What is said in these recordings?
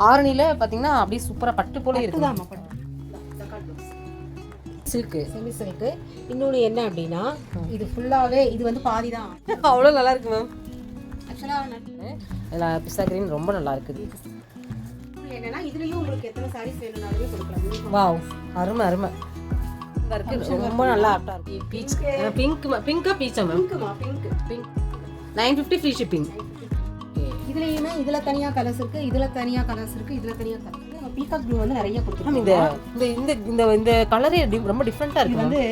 ஆரணியில் பார்த்தீங்கன்னா அப்படியே சூப்பராக பட்டு போல இருக்குது. ஆமாம், பட்டு சில்க்கு, செமி சில்க்கு. இன்னொன்று என்ன அப்படின்னா இது ஃபுல்லாகவே இது வந்து பாதி தான். அவ்வளோ நல்லா இருக்கு மேம். ஆக்சுவலாக இதில் பிஸ்தா கிரீன் ரொம்ப நல்லா இருக்குது. என்னன்னா இதுலேயும் உங்களுக்கு எத்தனை சாரீஸ் வேணும்னாலுமே கொடுக்கலாம். வாவ், அருமை அருமை இருக்கு. ரொம்ப நல்லா ஆப்டாக இருக்குது. பீச் பிங்க்கா பீச்சா மேம்? Pink 950 free shipping. இதுலேயுமே இதில் தனியாக கலர்ஸ் இருக்குது, இதில் தனியாக கலர்ஸ் இருக்குது, இதில் தனியாக கலர்ஸ் இருக்குது. பீகாக் ப்ளூ வந்து நிறைய கொடுத்துருக்கோம். இந்த இந்த இந்த இந்த கலரே ரொம்ப டிஃப்ரெண்ட்டாக இருக்குது. வந்து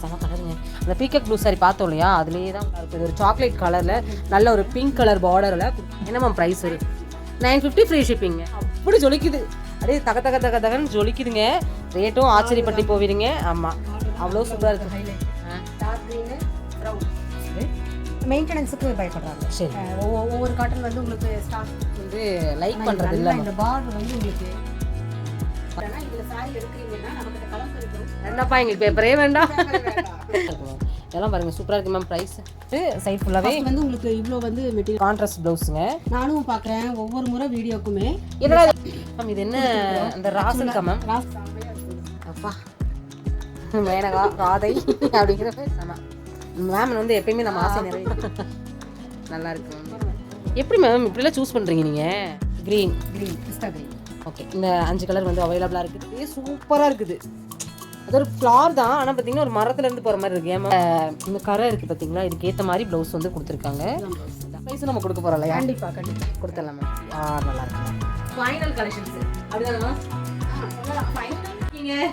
செம கலருங்க. அந்த பீகாக் ப்ளூ சாரி பார்த்தோம் இல்லையா, அதுலேயே தான் இருக்குது. ஒரு சாக்லேட் கலரில் நல்ல ஒரு பிங்க் கலர் பார்டரில். என்ன மேம் ப்ரைஸ் வரும்? 950 ஃப்ரீ ஷிப்பிங்க. அப்படி ஜொலிக்குது, அப்படியே தக தக தக தகன்னு ஜொலிக்குதுங்க. ரேட்டும் ஆச்சரியப்பட்டு போவீங்க. ஆமாம், அவ்வளோ சூப்பராக இருக்குது. மெயின்டெனன்ஸுக்கு பயப்படுறாங்க. சரி, ஒவ்வொரு காட்டன் வந்து உங்களுக்கு ஸ்டாக் வந்து லைக் பண்ணுறது இல்லை. இந்த பார்டர் வந்து உங்களுக்கு இதில் சாரி எடுக்கிறீங்கன்னா நமக்கு கலர் கிடைக்கும். என்னப்பா எங்களுக்கு பேப்பரே வேண்டாம். இதெல்லாம் பாருங்கள், சூப்பராக இருக்குது மேம். ப்ரைஸ் சைட் ஃபுல்லாகவே வந்து உங்களுக்கு இவ்வளோ வந்து மெட்டீரியல் கான்ட்ராஸ்ட் ப்ளவுஸுங்க. நானும் பார்க்குறேன் ஒவ்வொரு முறை வீடியோக்குமே. என்னடா மேம் இது? என்ன அந்த ராசல்கா மேம்? அப்பா மேனகா ராதை அப்படிங்கிற மேம் வந்து எப்பயுமே நம்ம ஆசை நிறைய நல்லா இருக்கு மேம். எப்படி மேம் இப்படிலாம் சூஸ் பண்ணுறீங்க நீங்கள்? க்ரீன் பிஸ்தா க்ரீன். ஓகே, இந்த 5 கலர் வந்து அவைலபிளாக இருக்குது. சூப்பராக இருக்குது. அது ஒரு ஃப்ளார் தான், ஆனால் பார்த்தீங்கன்னா ஒரு மரத்துலேருந்து போகிற மாதிரி இருக்குது. ஏமா இந்த கரை இருக்குது பார்த்தீங்களா, இதுக்கு ஏற்ற மாதிரி ப்ளவுஸ் வந்து கொடுத்துருக்காங்க. ப்ரைஸும் நம்ம கொடுக்க போகிறோம் இல்லையா? கண்டிப்பாக கொடுத்துடலாம் மேம். நல்லா இருக்கு. ஃபைனல் கலெக்ஷன்ஸ் அப்படிதானே மேம்?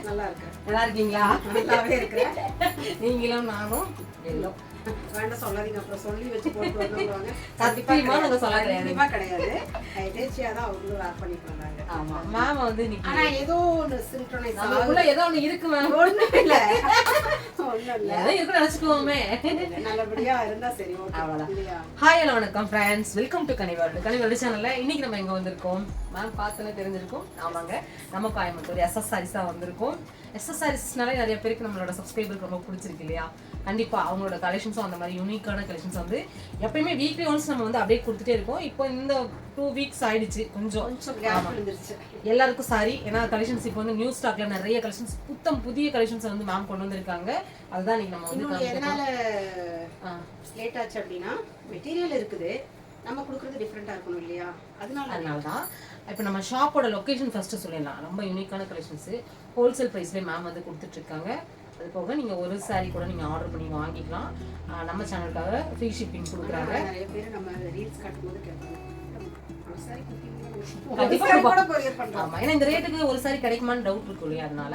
நல்லா இருக்கு. நல்லா இருக்கீங்களா? நல்லாவே இருக்கிறேன். நீங்களும் நானும் எல்லோ வேண்டாம் சொல்லாதீங்க, அப்புறம் சொல்லி வச்சு போட்டு வருவாங்க. சத்தியமாக நாங்கள் சொல்ல கண்டிப்பாக கிடையாது. எதேச்சியாக தான் அவங்களும் வேர் பண்ணிட்டு வந்தாங்க. ஆமாம் மேம் வந்து ஆனால் ஏதோ ஒன்று சின்க்ரோனைஸ் நமக்குள்ள ஏதோ ஒன்று இருக்கு மேம். ஒன்றும் இல்லை, ஒன்றும் இல்லை, ஏதோ இருக்குன்னு நினச்சிக்குவோமே. நல்லபடியாக இருந்தால் சரி. அவ்வளோதான். ஹாய் ஹலோ வணக்கம் ஃப்ரெண்ட்ஸ், வெல்கம் டு கனிவேர்ல்டு சேனலில். இன்னைக்கு நம்ம எங்கே வந்திருக்கோம் மேம்? பார்த்தோன்னே தெரிஞ்சிருக்கும். ஆமாங்க, நம்ம கோயம்புத்தூர் எஸ்எஸ் சாரீஸ் தான் வந்திருக்கோம். எஸ்எஸ் சாரீஸ்னாலே நிறைய பேருக்கு நம்மளோட சப்ஸ்கிரைபருக்கு ரொம்ப பிடிச்சிருக்கு இல்லையா? கண்டிப்பாக அவங்களோட கலெக்ஷன்ஸும் அந்த மாதிரி யூனிக்கான கலெக்ஷன்ஸ் வந்து எப்பயுமே வீக்லி ஒன்ஸ் நம்ம வந்து அப்டேட் கொடுத்துட்டே இருக்கோம். இப்போ இந்த 2 வீக்ஸ் ஆயிடுச்சு, கொஞ்சம் எல்லாருக்கும் சாரி. ஏன்னா கலெக்ஷன்ஸ் இப்போ வந்து நியூ ஸ்டாக்ல நிறைய கலெக்ஷன்ஸ், புதிய கலெக்ஷன்ஸ் வந்து மேம் கொண்டு வந்திருக்காங்க. அதுதான் நீங்க நம்ம வந்து எதனால லேட் ஆச்சு அப்படின்னா மெட்டீரியல் இருக்குது, நம்ம கொடுக்குறது டிஃப்ரெண்ட்டாக இருக்கணும் இல்லையா? அதனால தான் இப்போ நம்ம ஷாப்போட லொக்கேஷன் ஃபர்ஸ்ட்டு சொல்லிடலாம். ரொம்ப யூனிக்கான கலெக்ஷன்ஸு ஹோல்சேல் ப்ரைஸ்லேயே மேம் வந்து கொடுத்துட்ருக்காங்க. அது போக நீங்கள் ஒரு சாரீ கூட நீங்கள் ஆர்டர் பண்ணி வாங்கிக்கலாம். நம்ம சேனலுக்காக ஃப்ரீ ஷிப்பிங் கொடுக்குறாங்க. நிறைய பேர் நம்ம ரீல்ஸ் காட்டும்போது கேட்பாங்க, ஆமாம், ஏன்னா இந்த ரேட்டுக்கு ஒரு சாரி கிடைக்குமான்னு டவுட் இருக்கும் இல்லையா? அதனால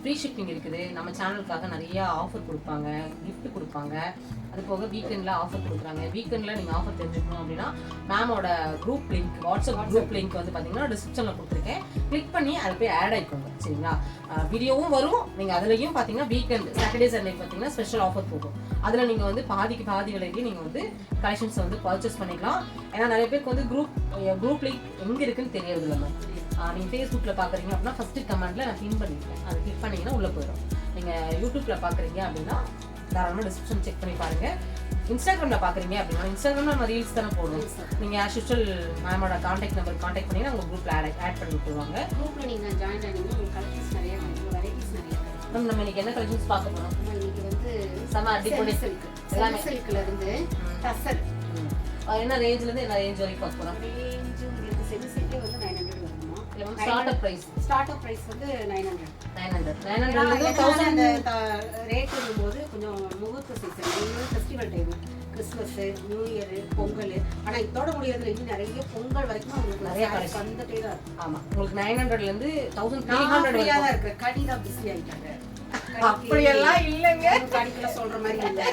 ஃப்ரீ ஷிப்பிங் இருக்குது. நம்ம சேனலுக்காக நிறைய ஆஃபர் கொடுப்பாங்க, கிஃப்ட் கொடுப்பாங்க. அது போக வீக்கெண்டில் ஆஃபர் கொடுக்குறாங்க. வீக்கெண்டில் நீங்கள் ஆஃபர் தெரிஞ்சுக்கணும் அப்படின்னா மேமோட group link, WhatsApp group link வந்து பார்த்தீங்கன்னா டிஸ்கிரிப்ஷனில் கொடுத்துருக்கேன். கிளிக் பண்ணி அதை போய் ஆட் ஆகிக்கோங்க, சரிங்களா? வீடியோவும் வரும். நீங்கள் அதுலேயும் பார்த்தீங்கன்னா வீக்கெண்ட் சாட்டர்டே சண்டே பார்த்தீங்கன்னா ஸ்பெஷல் ஆஃபர் போகும். அதில் நீங்கள் வந்து பாதிக்கு பாதி விலைக்கு நீங்கள் வந்து கலெக்ஷன்ஸ் வந்து பர்ச்சேஸ் பண்ணிக்கலாம். ஏன்னா நிறைய பேருக்கு வந்து குரூப் லிங்க் எங்கே இருக்குன்னு தெரியறது இல்லை மேம். நீங்கள் ஃபேஸ்புக்கில் பார்க்குறீங்க அப்படின்னா ஃபஸ்ட்டு கமெண்ட்டில் நான் பின் பண்ணியிருக்கேன், அதை கிளிக் பண்ணிங்கன்னா உள்ளே போயிடும். நீங்கள் யூடியூப்பில் பார்க்குறீங்க அப்படின்னா தாராளமாக டிஸ்கிரிப்ஷன் செக் பண்ணி பாருங்கள். இன்ஸ்டாகிராமில் பார்க்குறீங்க அப்படின்னா இன்ஸ்டாகிராமில் நம்ம ரீல்ஸ் தானே போடுவோம். நீங்கள் ஆஸ் யூஷுவல் மேமோட கான்டாக்ட் நம்பர் கான்டாக்ட் பண்ணி உங்கள் குரூப்பில் ஆட் பண்ணி விட்டுருவாங்க. குரூப்பில் நீங்கள் ஜாயின் ஆனீங்கன்னா உங்களுக்கு கலெக்ஷன்ஸ் நிறைய வெரைட்டிஸ் நிறைய மேம். நம்ம இன்னைக்கு என்ன கலெக்ஷன்ஸ் பார்க்க போகிறோம்? இன்னைக்கு வந்து செம அடிப்படை சில்க், எல்லாமே சில்க்ல இருந்து டசர் என்ன ரேஞ்சிலேருந்து என்ன ரேஞ்ச் வரைக்கும் பார்க்க போகிறோம்? ரேஞ்ச் உங்களுக்கு செமி சில்கே வந்து 900 வருமா? இல்லை மேம், ஸ்டார்ட் அப் ப்ரைஸ் வந்து 900. 900 அந்த ரேட் இருக்கும்போது கொஞ்சம் முகூர்த்த season, festival time, Christmas, new year, Pongal. ஆனால் இதோட முடியாதுல இன்னும் நிறைய பொங்கல் வரைக்கும் உங்களுக்கு நிறைய கலெக்ஷன் வந்துட்டே தான் இருக்கும். ஆமாம், உங்களுக்கு 900லேருந்து 1300 தான் இருக்கு. கடி தான் பிஸி ஆகிட்டாங்க. அப்படியெல்லாம் இல்லைங்க, கடிக்கல சொல்ற மாதிரி இல்லை.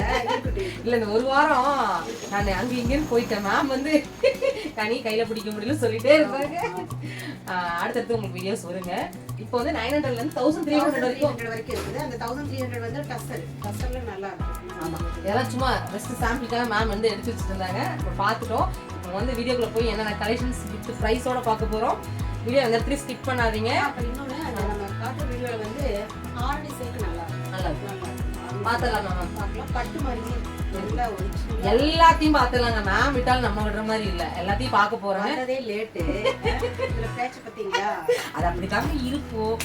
இல்லை இந்த ஒரு வாரம் நான் அங்கே இங்கேன்னு போயிட்டேன். மேம் வந்து கனி கையில் பிடிக்க முடியல சொல்லிட்டே இருப்பாங்க. அடுத்தடுத்து உங்களுக்கு வீடியோஸ் வருங்க. இப்போ வந்து 900லேருந்து 1300 வரைக்கும் இருக்குது. அந்த 1300 வந்து டசர்ல நல்லா இருக்கும். ஆமாம், இதெல்லாம் சும்மா ஜஸ்ட் சாம்பிளுக்காக மேம் வந்து எடுத்து வச்சுட்டு இருந்தாங்க. இப்போ பார்த்துட்டோம். இப்போ வந்து வீடியோக்குள்ளே போய் என்னென்ன கலெக்ஷன்ஸ் வித் ப்ரைஸோட பார்க்க போகிறோம். வீடியோ அந்த 3 ஸ்கிப் பண்ணாதீங்க. அப்போ இன்னொன்று நம்ம காட்டுற வீடியோவில் வந்து ஆர்டி சேர்க்கு நல்லா இருக்கும். நல்லா இருக்கும். பாத்துடலாம் மேம். பார்க்கலாம். பட்டு மாதிரியே நல்லா ஒரிஜினல். எல்லாத்தையும் பாத்துடலாங்க மேம். விட்டாலும் நம்ம விடுற மாதிரி இல்ல, எல்லாத்தையும் பார்க்க போறேன். அதே லேட்டு இதுல பேட்ச் பாத்தீங்களா? அது அப்படிதாங்க இருக்கும்.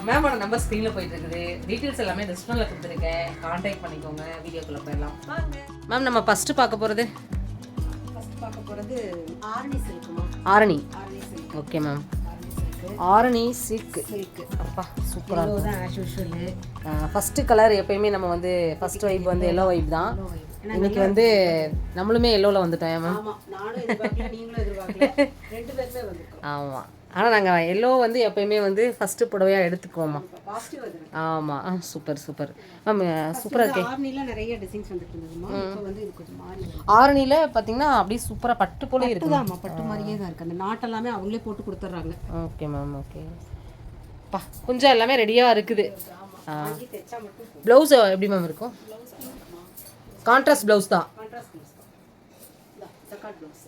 மேமோட நம்பர் ஸ்க்ரீன்ல போயிட்டு இருக்குது. டீடைல்ஸ் எல்லாமே டிஸ்பிளேல கொடுத்துருக்கேன். கான்டாக்ட் பண்ணிக்கோங்க. வீடியோக்குள்ள போயிடலாம் மேம். நம்ம ஃபர்ஸ்ட் பார்க்க போறது ஆரணி சில்க்குமா? Arani. Arani silk. Okay ma'am. Arani Arani silk. Silk. Silk. அப்பா சூப்பரா எல்லோ இருக்கு. தான் ஆஸ் யூசுவல். ஃபர்ஸ்ட் கலர் எப்பயுமே நம்ம வந்து ஃபர்ஸ்ட் வைப் வந்து எல்லோ வைப் தான். இன்னைக்கு வந்து நம்மளுமே எல்லோல வந்துட்டோம் மேம். ஆமா, நானும் எதிர்பார்க்கல, நீங்களும் எதிர்பார்க்கல. ரெண்டு பேருமே வந்திருக்கோம். ஆமா, ஆனா நாங்க எல்லோ வந்து எப்பயுமே வந்து ஃபர்ஸ்ட் புடவையா எடுத்துக்குவோமா. பாசிட்டிவ் வந்திருக்கு. ஆமா, சூப்பர் சூப்பர் மேம். சூப்பரா இருக்கு. ஆரணில நிறைய டிசைன்ஸ் வந்துட்டு இருந்ததுமா. இப்போ வந்து இது கொஞ்சம் மாறி ஆரணில பாத்தீங்கன்னா அப்படியே சூப்பரா பட்டு போல இருக்கு. இருக்குதாமா, பட்டு மாதிரியே தான் இருக்கு. அந்த நாட் எல்லாமே அவங்களே போட்டு கொடுத்துறாங்க. Okay ma'am. ஓகே பா, கொஞ்சம் எல்லாமே ரெடியா இருக்குது. வாங்கி தைச்சா மட்டும் ப்ளவுஸ் எப்படி மேம் இருக்கும்? கான்ட்ராஸ்ட் ப்ளவுஸ் தான் கான்ட்ராஸ்ட் ப்ளவுஸ் தான். ஜக்கார்ட் ப்ளவுஸ்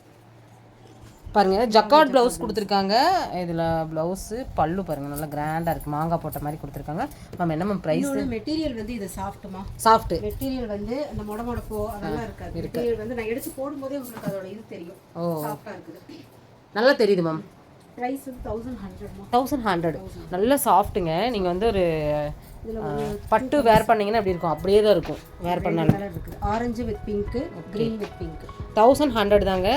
பாருங்க. ஜக்கார்ட் ப்ளவுஸ் கொடுத்துருக்காங்க. இதில் ப்ளவுஸு பல்லு பாருங்க, நல்லா கிராண்டாக இருக்குது. மாங்காய் போட்ட மாதிரி கொடுத்துருக்காங்க மேம். என்ன மேம் ப்ரைஸ்? மெட்டீரியல் வந்து இது சாஃப்ட்டுமா. சாஃப்ட் மெட்டீரியல் வந்து அந்த மொடமொடப்போ அதெல்லாம் இருக்காது. மெட்டீரியல் வந்து நான் எடுத்து போடும்போதே உங்களுக்கு அதோட இது தெரியும். சாஃப்டாக இருக்குது. நல்லா தெரியுது மேம். ப்ரைஸ் வந்து 1100மா. 1100 நல்ல சாஃப்ட்டுங்க. நீங்கள் வந்து ஒரு பட்டு வேர் பண்ணீங்கன்னா அப்படி இருக்கும், அப்படியே தான் இருக்கும் வேர் பண்ணாலும். Orange with pink, green with pink. 1100 தாங்க.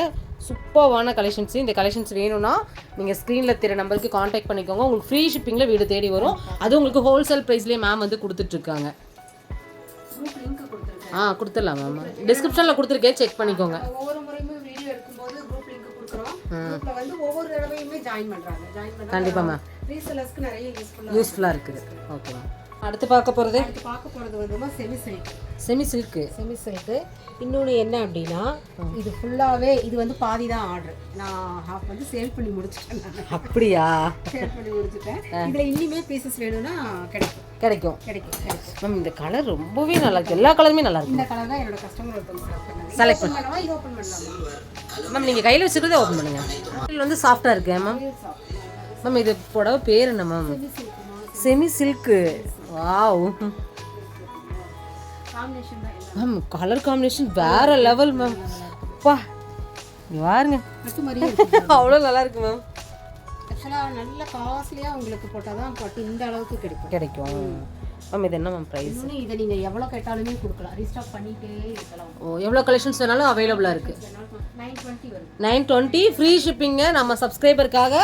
சூப்பர்வான கலெக்ஷன்ஸ். இந்த கலெக்ஷன்ஸ் வேணும்னா நீங்கள் ஸ்க்ரீனில் தெரிய நம்பருக்கு காண்டாக்ட் பண்ணிக்கோங்க. உங்களுக்கு ஃப்ரீ ஷிப்பிங்கில் வீடு தேடி வரும். அது உங்களுக்கு ஹோல்சேல் ப்ரைஸ்லேயே மேம் வந்து கொடுத்துட்ருக்காங்க. கொடுத்துடலாம் மேம். டிஸ்கிரிப்ஷனில் கொடுத்துருக்கேன், செக் பண்ணிக்கோங்க. ஒவ்வொரு முறையுமே வீடியோ எடுக்கும்போது குரூப் லிங்க் கொடுக்குறோம். குரூப்ல வந்து ஒவ்வொரு தடவையுமே ஜாயின் பண்றாங்க. கண்டிப்பாக மேம். ரீசெல்லர்ஸ்க்கு நிறைய யூஸ்ஃபுல்லாக இருக்குது. Okay ma'am. அடுத்து பார்க்க போகிறது வந்து semi silk. Semi silk. Semi silk. இன்னொன்று என்ன அப்படின்னா, இது ஃபுல்லாகவே இது வந்து பாதி தான் ஆர்டர். நான் ஹாஃப் வந்து சேல் பண்ணி முடிச்சிட்டேன். அப்படியா? சேல் பண்ணி முடிச்சிட்டேன். இதில் இன்னுமே பீசஸ் வேணும்னா கிடைக்கும். கிடைக்கும் கிடைக்கும் கிடைக்கும் மேம். இந்த கலர் ரொம்பவே நல்லா இருக்கு. எல்லா கலருமே நல்லா இருக்கு. இந்த கலர் தான் என்னோட கஸ்டமர் ஒருத்தவங்க செலக்ட் பண்ணலாம். இது ஓப்பன் பண்ணலாமா மேம்? நீங்கள் கையில் வச்சுக்கிறதே ஓப்பன் பண்ணுங்க. இதில் வந்து சாஃப்டாக இருக்கு மேம். மேம் இது புடவை பேர் என்ன ma'am? Semi silk. Wow ma'am. Colour combination வேற லெவல் மேம். அப்பா இங்க பாருங்க, பட்டு மாதிரியே இருக்கு. அவ்வளோ நல்லா இருக்கு மேம். ஆக்சுவலாக நல்ல காஸ்ட்லியாக உங்களுக்கு போட்டால் தான் பட்டு இந்த அளவுக்கு கிடைக்கும் மேம். இது என்ன மேம் ப்ரைஸ்? இதை நீங்கள் எவ்வளோ கேட்டாலுமே கொடுக்கலாம். ரீஸ்டாக் பண்ணிகிட்டே இருக்கலாம். ஓ, எவ்வளோ கலெக்ஷன்ஸ் வேணாலும் அவைலபிளாக இருக்குது. 920 வருது. 920 ஃப்ரீ ஷிப்பிங்க. நம்ம சப்ஸ்கிரைபருக்காக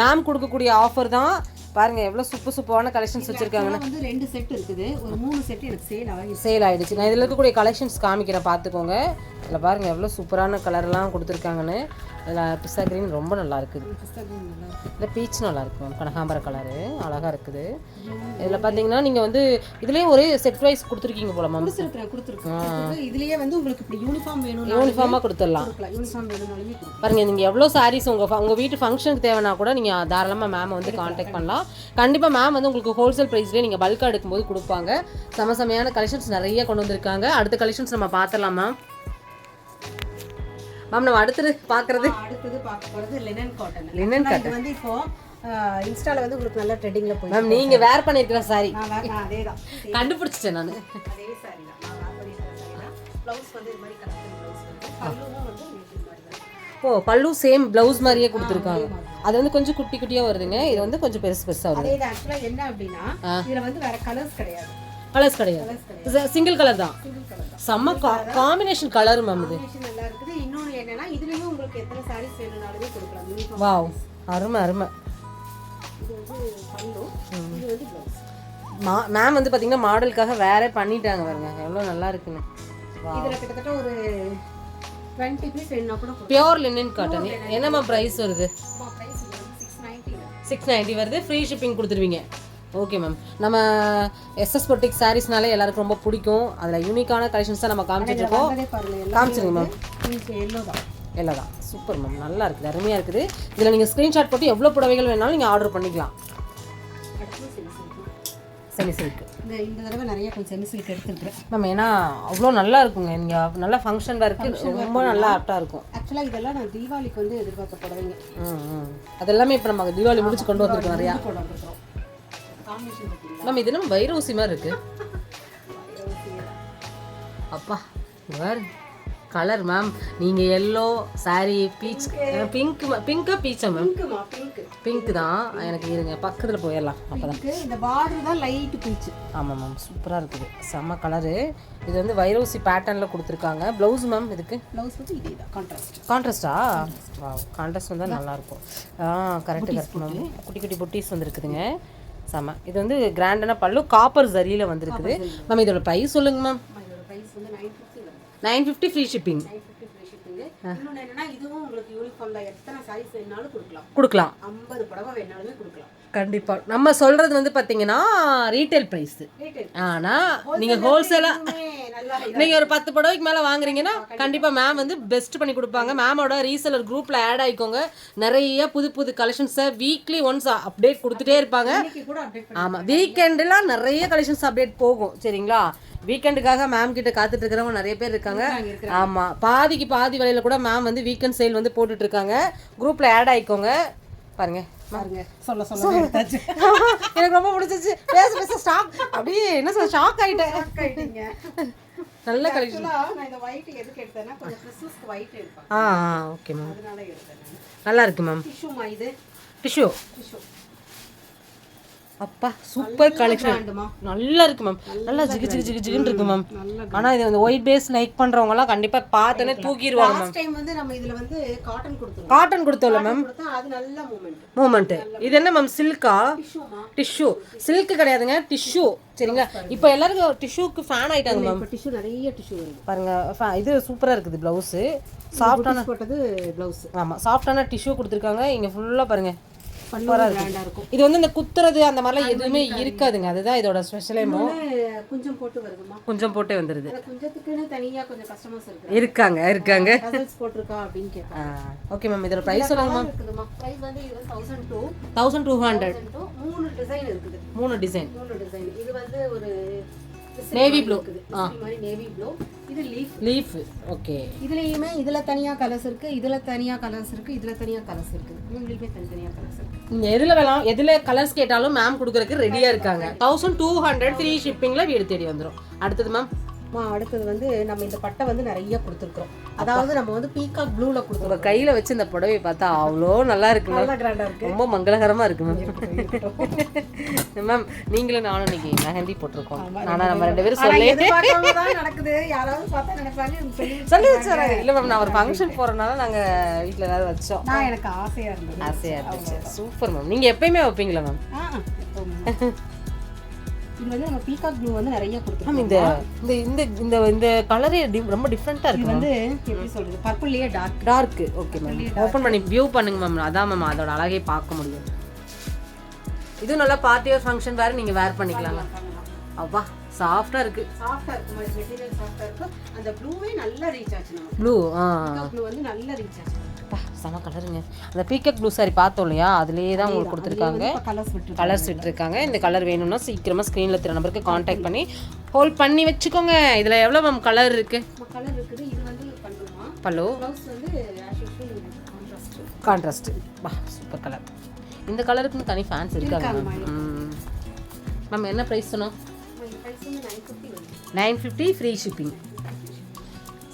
மேம் கொடுக்கக்கூடிய ஆஃபர் தான். பாருங்க எவ்வளோ சூப்பரான கலெக்ஷன்ஸ் வச்சிருக்காங்கன்னு. வந்து 2 செட் இருக்குது. ஒரு 3 செட் எனக்கு சேல் ஆயிடுச்சு. நான் இதில் இருக்கக்கூடிய கலெக்ஷன்ஸ் காமிக்கிறேன், பார்த்துக்கோங்க. இதில் பாருங்க எவ்வளோ சூப்பரான கலர்லாம் கொடுத்துருக்காங்கன்னு. இதில் பிஸ்தா கிரீன் ரொம்ப நல்லா இருக்குது. இதில் பீச் நல்லா இருக்கு மேம். கனகாம்பர கலரு அழகாக இருக்குது. இதில் பார்த்தீங்கன்னா நீங்கள் வந்து இதுலேயே ஒரே செட் வைஸ் கொடுத்துருக்கீங்க போல மேம். கொடுத்துருக்கேன். இதுலேயே வந்து உங்களுக்கு இப்படி யூனிஃபார்ம் வேணும், யூனிஃபார்மாக கொடுத்துடலாம். யூனிஃபார்ம் வேணும்னாலுமே பாருங்க, நீங்கள் எவ்வளோ சாரீஸ் உங்கள் வீட்டு ஃபங்க்ஷனுக்கு தேவைன்னா கூட நீங்கள் தாராளமாக மேம் வந்து காண்டாக்ட் பண்ணலாம். கண்டிப்பாக மேம் வந்து உங்களுக்கு ஹோல்சேல் ப்ரைஸ்லேயே நீங்கள் பல்காக எடுக்கும்போது கொடுப்பாங்க. செமையான கலெக்ஷன்ஸ் நிறைய கொண்டு வந்திருக்காங்க. அடுத்த கலெக்ஷன்ஸ் நம்ம பார்த்துடலாம் மேம். மேம் நம்ம அடுத்தது பார்க்க போகிறது லினன் காட்டன். லினன் காட்டன் வந்து இப்போ இன்ஸ்டால வந்து உங்களுக்கு நல்ல ட்ரெண்டிங்ல போய் மேம். நீங்க வேர் பண்ணிருக்கிற சாரி அதேதான் கண்டுபிடிச்சிட்டேன் நான். அதே சாரி தான் நான் வேர் பண்ணிருக்கிற சாரி தான். ப்ளவுஸ் வந்து இது மாதிரி கலர் ப்ளவுஸ் வந்து பல்லுவும் வந்து இது மாதிரி தான். ஓ, பல்லு சேம் ப்ளவுஸ் மாதிரியே கொடுத்துருக்காங்க. அது வந்து கொஞ்சம் குட்டி குட்டியா வருதுங்க. இது வந்து கொஞ்சம் பெருசா வருது. அதே தான். ஆக்சுவலா என்ன அப்படின்னா இதுல வந்து வேற கலர்ஸ் கிடையாது. கலர்ஸ் கிடையாது. சிங்கிள் கலர் தான். செம்ம காம்பினேஷன் கலர் மேம். இது நல்லா இருக்குது. இன்னொன்னு என்னன்னா இதுலயும் உங்களுக்கு எத்தனை சாரீஸ் வேணும்னாலுமே கொடுக்கலாம். வாவ், அருமை அருமை. இது வந்து பல்லு, இது வந்து ப்ளவுஸ். மேம் வந்து பாத்தீங்கன்னா மாடலுக்காக வேற பண்ணிட்டாங்க பாருங்க, எவ்வளவு நல்லா இருக்குன்னு. இதுல கிட்டத்தட்ட ஒரு 20 பீஸ் வேணும்னா கூட பியூர் லினன் காட்டன். என்ன மேம் பிரைஸ் வருது? பிரைஸ் 690 வருது. ஃப்ரீ ஷிப்பிங் கொடுத்துருவீங்க. Okay ma'am. நம்ம எஸ்எஸ் பொட்டிக் சாரீஸ்னாலே எல்லாருக்கும் ரொம்ப பிடிக்கும். அதில் யூனிக்கான கலெக்ஷன்ஸ் தான் நம்ம காமிச்சிட்ருக்கோம். காமிச்சிருங்க மேம். எல்லோ தான். சூப்பர் மேம், நல்லா இருக்குது, அருமையாக இருக்குது. இதில் நீங்கள் ஸ்க்ரீன்ஷாட் போட்டு எவ்வளோ புடவைகள் வேணாலும் நீங்கள் ஆர்டர் பண்ணிக்கலாம். Semi silk. இந்த தடவை நிறைய கொஞ்சம் செமி சில்க் எடுத்துருக்கேன் மேம். ஏன்னா அவ்வளோ நல்லா இருக்குங்க. நீங்கள் நல்லா ஃபங்க்ஷன் வேர்க்கு ரொம்ப நல்லா ஆப்டாக இருக்கும். ஆக்சுவலாக இதெல்லாம் நான் தீபாவளிக்கு வந்து எதிர்பார்க்க புடவைங்க. அது எல்லாமே இப்போ நம்ம தீபாவளி முடிச்சு கொண்டு வந்திருக்கோம் நிறையா. மேம் இது நம்ம வைரோசி மாதிரி இருக்கு. அப்பா வேறு கலர் மேம். நீங்கள் எல்லோ சாரி பீச் பிங்க்கா பீச்சா மேம்? பிங்க் தான். எனக்கு இருங்க பக்கத்தில் போயிடலாம். அப்போ தான் இந்த பார்டர் தான் லைட் பீச். ஆமாம் மேம் சூப்பராக இருக்குது. செம்ம கலரு. இது வந்து வைரோசி பேட்டர்னில் கொடுத்துருக்காங்க. ப்ளவுஸ் மேம் இதுக்கு ப்ளவுஸ் வந்து இதே தான் கான்ட்ராஸ்டா? கான்ட்ராஸ்ட் வந்தால் நல்லாயிருக்கும். Correct ma'am. குட்டி குட்டி பொட்டிஸ் வந்துருக்குதுங்க. செம்ம. இது வந்து கிராண்டான பல்லு காப்பர் ஜரியில் வந்துருக்குது மேம். இதோட ப்ரைஸ் சொல்லுங்க மேம். இதோட ப்ரைஸ் வந்து 950 ஃப்ரீ ஷிப்பிங். இன்னொன்று என்னன்னா இதுவும் உங்களுக்கு யூனிஃபார்ம்ல எத்தனை சைஸ் வேணாலும் கொடுக்கலாம். 50 புடவை வேணாலுமே கொடுக்கலாம். கண்டிப்பாக நம்ம சொல்கிறது வந்து பார்த்தீங்கன்னா ரீட்டைல் ப்ரைஸு. ஆனால் நீங்கள் ஹோல்சேலாக நீங்கள் ஒரு 10 புடவைக்கு மேலே வாங்குறீங்கன்னா கண்டிப்பாக மேம் வந்து பெஸ்ட் பண்ணி கொடுப்பாங்க. மேமோட ரீசெலர் குரூப்பில் ஆட் ஆகிக்கோங்க. நிறைய புது புது கலெக்ஷன்ஸை வீக்லி ஒன்ஸ் அப்டேட் கொடுத்துட்டே இருப்பாங்க. ஆமாம் வீக்கெண்டெலாம் நிறைய கலெக்ஷன்ஸ் அப்டேட் போகும். சரிங்களா? வீக்கெண்டுக்காக மேம் கிட்ட காத்துட்டு இருக்கிறவங்க நிறைய பேர் இருக்காங்க. ஆமாம் பாதிக்கு பாதி விலையில கூட மேம் வந்து வீக்கெண்ட் சேல் வந்து போட்டுட்டு இருக்காங்க. குரூப்பில் ஆட் ஆகிக்கோங்க. பாருங்க எனக்கு ரொம்ப பிடிச்சிச்சு. பேச ஸ்டாக் அப்படியே என்ன சொல்ல ஷாக் ஆயிட்டேன். நல்ல கலெக்ஷன். ஓகே மேம் நல்லா இருக்கு மேம். டிஷ்யூ அப்பா சூப்பர் கலெக்ஷன். நல்லா இருக்கு மேம். நல்லா ஜிகு ஜிகு ஜிகு ஜிகுன்னு இருக்கு மேம். ஆனால் இது வந்து ஒயிட் பேஸ் லைக் பண்ணுறவங்கலாம் கண்டிப்பாக பார்த்தோன்னே தூக்கிடுவாங்க மேம். காட்டன் கொடுத்தோம்ல மேம். மூமெண்ட்டு. இது என்ன மேம் சில்கா? டிஷ்யூ. சில்க்கு கிடையாதுங்க டிஷ்யூ. சரிங்களா? இப்போ எல்லாருக்கும் டிஷ்யூக்கு ஃபேன் ஆகிட்டாங்க மேம். டிஷ்யூ நிறைய டிஷ்யூ பாருங்க. இது சூப்பராக இருக்குது. ப்ளவுஸு சாஃப்டான ப்ளவுஸ். ஆமாம் சாஃப்டான டிஷ்யூ கொடுத்துருக்காங்க. இங்கே ஃபுல்லாக பாருங்கள் இது வந்து இந்த குத்துறது அந்த மாதிரிலாம் எதுவுமே இருக்காதுங்க. அதுதான் இதோட ஸ்பெஷலேமோ. கொஞ்சம் போட்டு வருதுமா. கொஞ்சம் போட்டே வந்துருது. கொஞ்சத்துக்குன்னு தனியா கொஞ்சம் கஸ்டமர்ஸ் இருக்காங்க. கசல்ஸ் போட்டுருக்கா அப்படின்னு கேட்பாங்க. ஓகே மேம் இதோட பிரைஸ் சொல்லுங்க மேம். பிரைஸ் வந்து இது 1200. மூணு டிசைன் இருக்குது. மூணு டிசைன். இது வந்து ஒரு நேவி ப்ளூ. மாதிரி நேவி ப்ளூ. இது லீஃப். ஓகே. இதுலயுமே இதுல தனியா கலர்ஸ் இருக்கு. இதுல தனியா கலர்ஸ் இருக்கு. இதுல தனியா கலர்ஸ் இருக்கு. மூணுலயுமே தனியா கலர்ஸ் இருக்கு. நீங்க எதுல கலர்ஸ் கேட்டாலும் மேம் கொடுக்கறதுக்கு ரெடியா இருக்காங்க. 1200 ஃப்ரீ ஷிப்பிங்ல வீடு தேடி வந்துரும். அடுத்தது மேம். அடுத்தது வந்து நம்ம இந்த பட்டை வந்து நிறைய கொடுத்துருக்கோம். அதாவது நம்ம வந்து பீகாக் ப்ளூல கொடுத்துருக்கோம். கையில வச்சு இந்த புடவை பார்த்தா அவ்வளோ நல்லா இருக்கு. நல்லா கிராண்டா இருக்கு. ரொம்ப மங்களகரமா இருக்கு மேம். மேம் நீங்களும் நானும் இன்னைக்கு மெஹந்தி போட்டிருக்கோம். ஆனா நம்ம ரெண்டு பேரும் நடக்குது. யாராவது பார்த்தா நினைப்பாங்க சொல்லி வச்சாங்க. இல்ல மேம் நான் ஒரு ஃபங்க்ஷன் போறதுனால நாங்க வீட்டுல ஏதாவது வச்சோம். எனக்கு ஆசையா இருந்துச்சு. Super ma'am. நீங்க எப்பயுமே வைப்பீங்களா மேம்? இது வந்து நம்ம பீகாக் ப்ளூ வந்து நிறைய கொடுத்துருக்கோம். இந்த இந்த இந்த இந்த கலரே ரொம்ப டிஃபரெண்டா இருக்கு. இது வந்து எப்படி சொல்றது பர்பிள்லயே டார்க். ஓகே மேம் ஓபன் பண்ணி வியூ பண்ணுங்க மேம். அதான் மேம் அதோட அழகே பார்க்க முடியும். இது நல்லா பார்ட்டி ஆர் ஃபங்க்ஷன் வேற நீங்க வேர் பண்ணிக்கலாம். அப்பா சாஃப்ட்டா இருக்கு. மெட்டீரியல் சாஃப்ட்டா இருக்கு. அந்த ப்ளூவே நல்லா ரீச் ஆச்சு. ப்ளூ ப்ளூ வந்து நல்லா ரீச் ஆச்சு. செம கலருங்க. அந்த பீகாக் ப்ளூ சாரி பார்த்தோம் இல்லையா அதுலேயே தான் உங்களுக்கு கொடுத்துருக்காங்க. கலர்ஸ் விட்டுருக்காங்க. இந்த கலர் வேணும்னா சீக்கிரமாக ஸ்க்ரீனில் தெரிய நம்பருக்கு காண்டாக்ட் பண்ணி ஹோல்ட் பண்ணி வச்சுக்கோங்க. இதில் எவ்வளோ மேம் கலர் இருக்குது? இது வந்து பல்லு கான்ட்ராஸ்ட். வா சூப்பர் கலர். இந்த கலருக்குன்னு தனி ஃபேன்ஸ் இருக்காங்க மேம். என்ன ப்ரைஸ் சொன்னோம்? 950 ஃப்ரீ ஷிப்பிங்.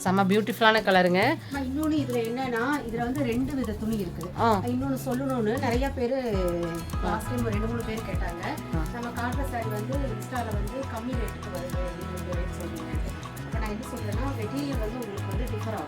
செம்ம பியூட்டிஃபுல்லான கலருங்க. இன்னொன்று இதில் என்னன்னா இதில் வந்து 2 வித துணி இருக்குது. இன்னொன்று சொல்லணும்னு நிறைய பேர் லாஸ்ட் டைம் 2-3 பேர் கேட்டாங்க. நம்ம காட்டுற சாரி வந்து இன்ஸ்டாவில் வந்து கம்மி ரேட்டுக்கு வருது அப்படின்னு ரேட் சொல்லுங்க. இப்போ நான் என்ன சொல்கிறேன்னா மெட்டீரியல் வந்து உங்களுக்கு வந்து டிஃபர்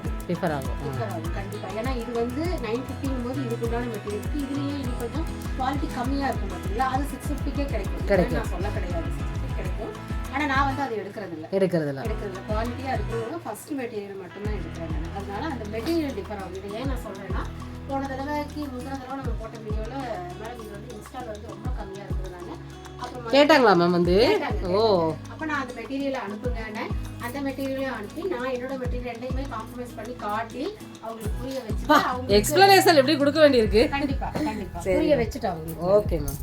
ஆகும் கண்டிப்பாக. ஏன்னா இது வந்து 950 போது இதுக்குண்டான மெட்டீரியல் இருக்குது. இதுலேயே இது கொஞ்சம் குவாலிட்டி கம்மியாக இருக்கும் பார்த்தீங்களா? அது 650 கிடைக்கும். நான் சொல்ல கிடையாது 650 கிடைக்கும். ஆனால் நான் வந்து அதை எடுக்கிறதில்ல குவாலிட்டியாக இருக்கிறவங்க ஃபர்ஸ்ட் மெட்டீரியல் மட்டும்தான் எடுக்கிறேன். அதனால அந்த மெட்டீரியல் டிஃபர் ஆகும். இது ஏன் நான் சொல்கிறேன்னா போன தடவைக்கு முந்தின தடவை நம்ம போட்ட வீடியோவில் மேடம் இது வந்து இன்ஸ்டாவில் வந்து ரொம்ப கம்மியாக இருக்கிறதாங்க. அப்புறம் கேட்டாங்களா மேம் வந்து? ஓ அப்போ நான் அந்த மெட்டீரியலை அனுப்புங்கன்னு அந்த மெட்டீரியலையும் அனுப்பி நான் என்னோட மெட்டீரியல் ரெண்டையுமே காம்ப்ரமைஸ் பண்ணி காட்டி அவங்களுக்கு புரிய வச்சுட்டு அவங்க எக்ஸ்பிளனேஷன் எப்படி கொடுக்க வேண்டியிருக்கு. கண்டிப்பாக புரிய வச்சுட்டு அவங்களுக்கு. Okay ma'am.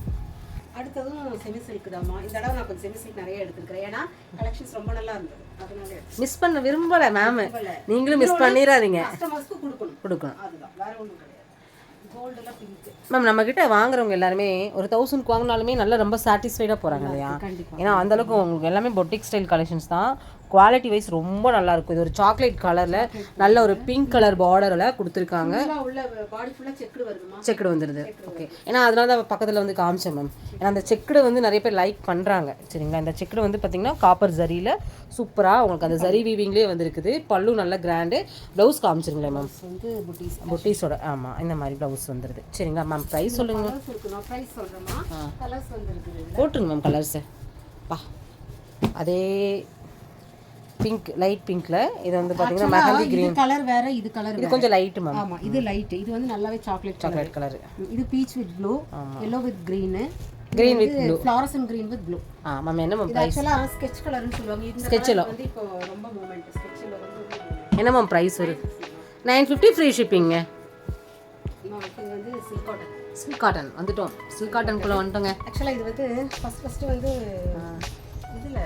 அடுத்ததும் செமி சில்க் தாம்மா. இந்த தடவை நான் கொஞ்சம் செமி சில்க் நிறைய எடுத்துக்கிறேன். ஏன்னா கலெக்ஷன்ஸ் ரொம்ப நல்லா இருந்தது. அதனால மிஸ் பண்ண விரும்பல மேம். நீங்களும் மிஸ் பண்ணிடாதீங்க. கஸ்டமர்ஸ்க்கு கொடுக்கணும். அதுதான் வேற ஒன்றும் கிடையாது. கோல்டுல பிங்க் மேம் நம்ம கிட்ட வாங்குறவங்க எல்லாருமே ஒரு 1000 வாங்கினாலுமே நல்லா ரொம்ப சாட்டிஸ்ஃபைடாக போகிறாங்க இல்லையா? ஏன்னா அந்தளவுக்கு உங்களுக்கு எல்லாமே பொட்டிக் ஸ்டைல் கலெக்ஷன்ஸ் தான். குவாலிட்டி வைஸ் ரொம்ப நல்லா இருக்கும். இது ஒரு சாக்லேட் கலர்ல நல்ல ஒரு பிங்க் கலர் பார்டர்ல கொடுத்துருக்காங்க. உள்ள பாடி ஃபுல்லா செக்குடு வருதுமா, செக்குடு வந்துடுது. ஓகே, ஏன்னா அதனால தான் பக்கத்தில் வந்து காமிச்சேன் மேம். ஏன்னா அந்த செக்குடு வந்து நிறைய பேர் லைக் பண்ணுறாங்க. சரிங்களா, இந்த செக்குடு வந்து பார்த்தீங்கன்னா காப்பர் ஜரியில் சூப்பராக உங்களுக்கு அந்த ஜரி வீவிங்லேயே வந்துருக்குது. பல்லு நல்ல கிராண்டு. Blouse காமிச்சிருங்களேன் ma'am. வந்து புட்டீஸோட ஆமாம் இந்த மாதிரி ப்ளவுஸ் வந்துடுது. சரிங்களா மேம், ப்ரைஸ் சொல்லுங்க. ப்ரைஸ் சொல்கிறேம்மா. கலர்ஸ் வந்துருக்குது, போட்டுருங்க மேம் கலர்ஸு. பா அதே பிங்க், லைட் பிங்க்ல இது வந்து பாத்தீங்கன்னா மெஹந்தி கிரீன் கலர் வேற, இது கலர் இது கொஞ்சம் லைட் மேம். ஆமா, இது லைட். இது வந்து நல்லாவே சாக்லேட் கலர். இது beach with blue, yellow with green with blue, fluorescent green with blue. Ma'am என்ன மேம் இது एक्चुअली ஸ்கெட்ச் கலர்னு சொல்லுவாங்க. இந்த கலர் வந்து இப்போ ரொம்ப மூவ்மெண்ட் ஸ்கெட்ச்ல வந்து. என்ன மேம் பிரைஸ் வருது? 950 ஃப்ரீ ஷிப்பிங்க. இது வந்து சில்க் காட்டன். சில்க் காட்டன் வந்துட்டோம். சில்க் காட்டனுக்குள்ள வந்துட்டோங்க. एक्चुअली இது வந்து ஃபர்ஸ்ட் வந்து இதுல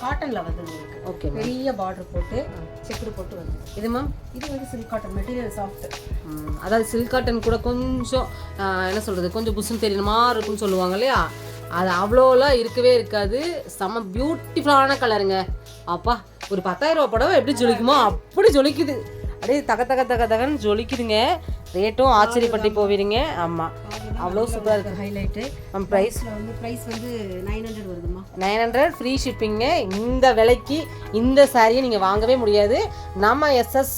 காட்டன்ல வந்து உங்களுக்கு ஓகே பெரிய பார்டர் போட்டு செக்குடு போட்டு வந்து. இது மேம் இது வந்து சில்க் காட்டன் மெட்டீரியல் சாஃப்ட். அதாவது சில்க் காட்டன் கூட கொஞ்சம் என்ன சொல்றது, கொஞ்சம் புஷ்ன்னு தெரியணுமா இருக்குன்னு சொல்லுவாங்க இல்லையா, அது அவ்வளோலாம் இருக்கவே இருக்காது. செம்ம பியூட்டிஃபுல்லான கலருங்க. அப்பா ஒரு 10,000 ரூபா புடவை எப்படி ஜொலிக்குமோ அப்படி ஜொலிக்குது. அப்படியே தகன்னு ஜொலிக்குதுங்க. ரேட்டும் ஆச்சரியப்பட்டு போவீங்க. ஆமாம், அவ்வளோ சூப்பராக இருக்குது. ஹைலைட்டு. நம்ம ப்ரைஸ் வந்து 900 வருதுமா. 900 ஃப்ரீ ஷிப்பிங்க. இந்த விலைக்கு இந்த சாரியை நீங்கள் வாங்கவே முடியாது. நம்ம எஸ்எஸ்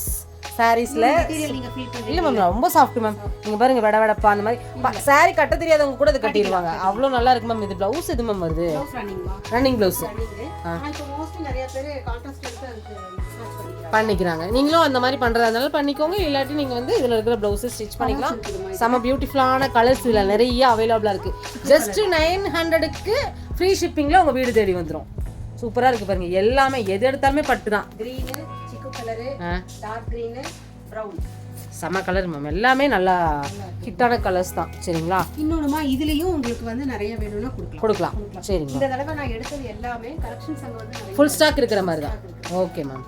சாரீஸில் இல்லை மேம், ரொம்ப சாஃப்ட் மேம். நீங்கள் பாருங்கள் வெடப்பா அந்த மாதிரி சாரீ கட்ட தெரியாதவங்க கூட இது கட்டிடுவாங்க. அவ்வளோ நல்லா இருக்கு மேம். இது ப்ளவுஸ் இது மேம் வருது ரன்னிங் ப்ளவுஸ் பண்ணிக்கிறாங்க. நீங்களும் அந்த மாதிரி பண்ணுறதுனால பண்ணிக்கோங்க. இல்லாட்டி நீங்கள் வந்து இதில் இருக்கிற ப்ளவுஸை ஸ்டிச் பண்ணிக்கலாம். செம்ம பியூட்டிஃபுல்லான கலர்ஸ் இதில் நிறைய அவைலபிளாக இருக்குது. ஜஸ்ட் 900க்கு ஃப்ரீ ஷிப்பிங்கில் உங்கள் வீடு தேடி வந்துடும். சூப்பராக இருக்குது பாருங்கள். எல்லாமே எது எடுத்தாலுமே பட்டு தான். க்ரீனு, சிக்கு கலரு, டார்க் க்ரீனு, ப்ரௌன். செம்ம கலர் மேம். எல்லாமே நல்லா ஹிட்டான கலர்ஸ் தான். சரிங்களா, இன்னொன்றுமா இதுலேயும் உங்களுக்கு வந்து நிறைய வேணும்னா கொடுக்கலாம். சரிங்க, இந்த தடவை நான் எடுத்தது எல்லாமே கலெக்ஷன்ஸ் அங்கே வந்து ஃபுல் ஸ்டாக் இருக்கிற மாதிரி தான். ஓகே மேம்,